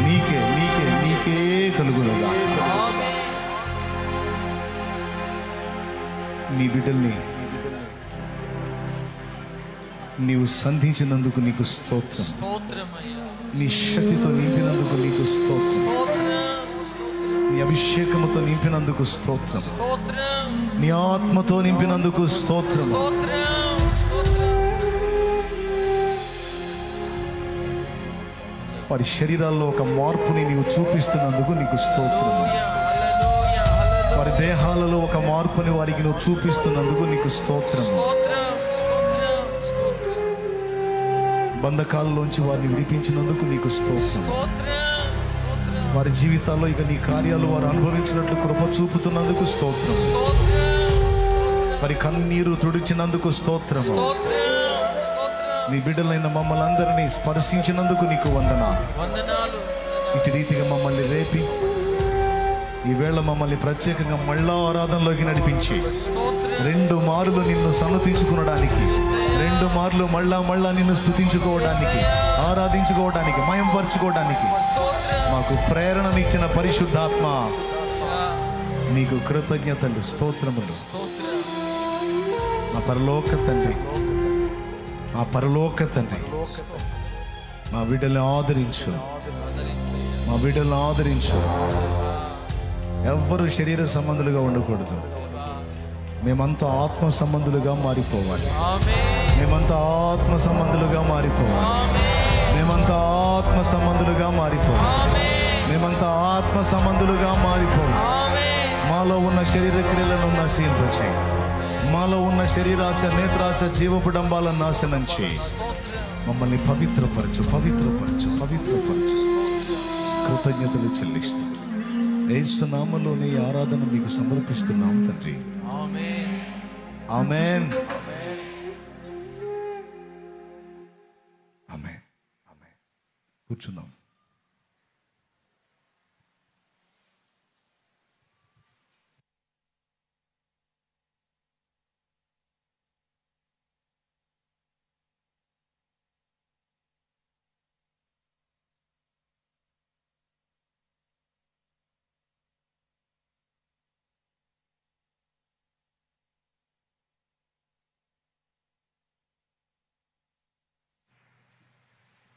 నీకే నీకే నీకే కలుగునుగా. ఆమేన్. నీ బిడ్డల్ని నీవు సంధించినందుకు నీకు స్తోత్రం. స్తోత్రమయ్యా. నీ శక్తితో నింపినందుకు నీకు స్తోత్రం. నీ అభిషేకముతో నింపినందుకు స్తోత్రం. స్తోత్రం. నీ ఆత్మతో నింపినందుకు స్తోత్రం. స్తోత్రం. స్తోత్రం. వారి శరీరాల్లో ఒక మార్పుని నీవు చూపిస్తున్నందుకు నీకు స్తోత్రం. హల్లెలూయా. హల్లెలూయా. వారి దేహాలలో ఒక మార్పుని వారికి నువ్వు చూపిస్తున్నందుకు నీకు స్తోత్రం. స్తోత్రం. స్తోత్రం. స్తోత్రం. బంధకాలలోంచి వారిని విడిపించినందుకు నీకు స్తోత్రం. స్తోత్రం. స్తోత్రం. వారి జీవితాల్లో ఇక నీ కార్యాలు వారు అనుభవించినట్లు కృప చూపుతున్నందుకు స్తోత్రం. స్తోత్రం. వారి కన్నీరు తుడిచినందుకు స్తోత్రం. స్తోత్రం. నీ బిడ్డలైన మమ్మల్ని అందరినీ స్పర్శించినందుకు నీకు వందనాలు. వందనాలు. ఇటు రీతిగా మమ్మల్ని రేపి ఈవేళ మమ్మల్ని ప్రత్యేకంగా మళ్ళా ఆరాధనలోకి నడిపించి స్తోత్రం. 2 మార్లు నిన్ను సన్నతించుకునడానికి, 2 మార్లు మళ్ళా నిన్ను స్తుతించుకోవడానికి, ఆరాధించుకోవడానికి, మయంపరచుకోవడానికి మాకు ప్రేరణనిచ్చిన పరిశుద్ధాత్మ నీకు కృతజ్ఞతలు, స్తోత్రములు. మా పరలోక తండ్రి, మా పరలోక తండ్రి, మా బిడ్డల్ని ఆదరించు, మా బిడ్డల్ని ఆదరించు. ఎవ్వరు శరీర సంబంధులుగా ఉండకూడదు. మేమంతా ఆత్మ సంబంధులుగా మారిపోవాలి. ఆమేన్. మేమంతా ఆత్మ సంబంధులుగా మారిపోవాలి. మేమంతా ఆత్మ సంబంధులుగా మారిపోవాలి. ఆమేన్. మేమంతా ఆత్మ సంబంధులుగా మారిపోవాలి. ఆమేన్. మాలో ఉన్న శరీర క్రియలను నశింపచేయి. మాలో ఉన్న శరీరాశ, నేత్రాశ, జీవపుడంబాలను నాశనం చేయి. మమ్మల్ని పవిత్రపరచు, పవిత్రపరచు, పవిత్రపరచు. కృతజ్ఞతలు చెల్లిస్తూ యేసు నామములోనే ఈ ఆరాధన మీకు సమర్పిస్తున్నాం తండ్రి. ఆమేన్. ఆమేన్. ఆమేన్. ఆమేన్. కూర్చుందాం.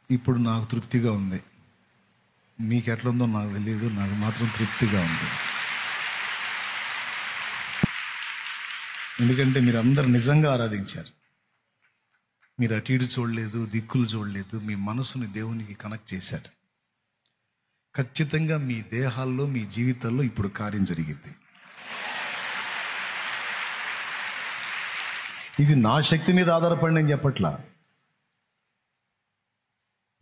ఇప్పుడు నాకు తృప్తిగా ఉంది. మీకు ఎట్లుందో నాకు తెలియదు, నాకు మాత్రం తృప్తిగా ఉంది. ఎందుకంటే మీరు అందరు నిజంగా ఆరాధించారు. మీరు అటు ఇటు చూడలేదు, దిక్కులు చూడలేదు, మీ మనసుని దేవునికి కనెక్ట్ చేశారు. ఖచ్చితంగా మీ దేహాల్లో, మీ జీవితాల్లో ఇప్పుడు కార్యం జరిగింది. ఇది నా శక్తి మీద ఆధారపడి నేను చెప్పట్లా,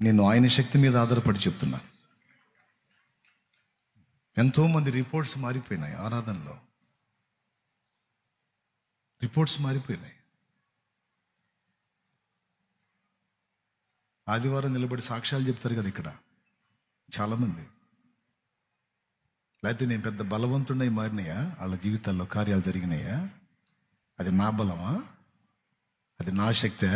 నేను ఆయన శక్తి మీద ఆధారపడి చెప్తున్నా. ఎంతోమంది రిపోర్ట్స్ మారిపోయినాయి. ఆరాధనలో రిపోర్ట్స్ మారిపోయినాయి. ఆదివారం నిలబడి సాక్ష్యాలు చెప్తారు కదా ఇక్కడ చాలామంది. లేకపోతే నేను పెద్ద బలవంతుడై మారినాయా, వాళ్ళ జీవితాల్లో కార్యాలు జరిగినాయా? అది నా బలమా? అది నా శక్తే?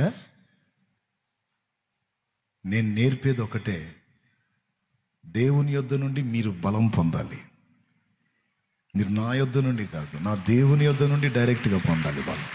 నేను నేర్పేది ఒకటే, దేవుని యొద్ద నుండి మీరు బలం పొందాలి. మీరు నా యొద్ద నుండి కాదు, నా దేవుని యొద్ద నుండి డైరెక్ట్గా పొందాలి బలం.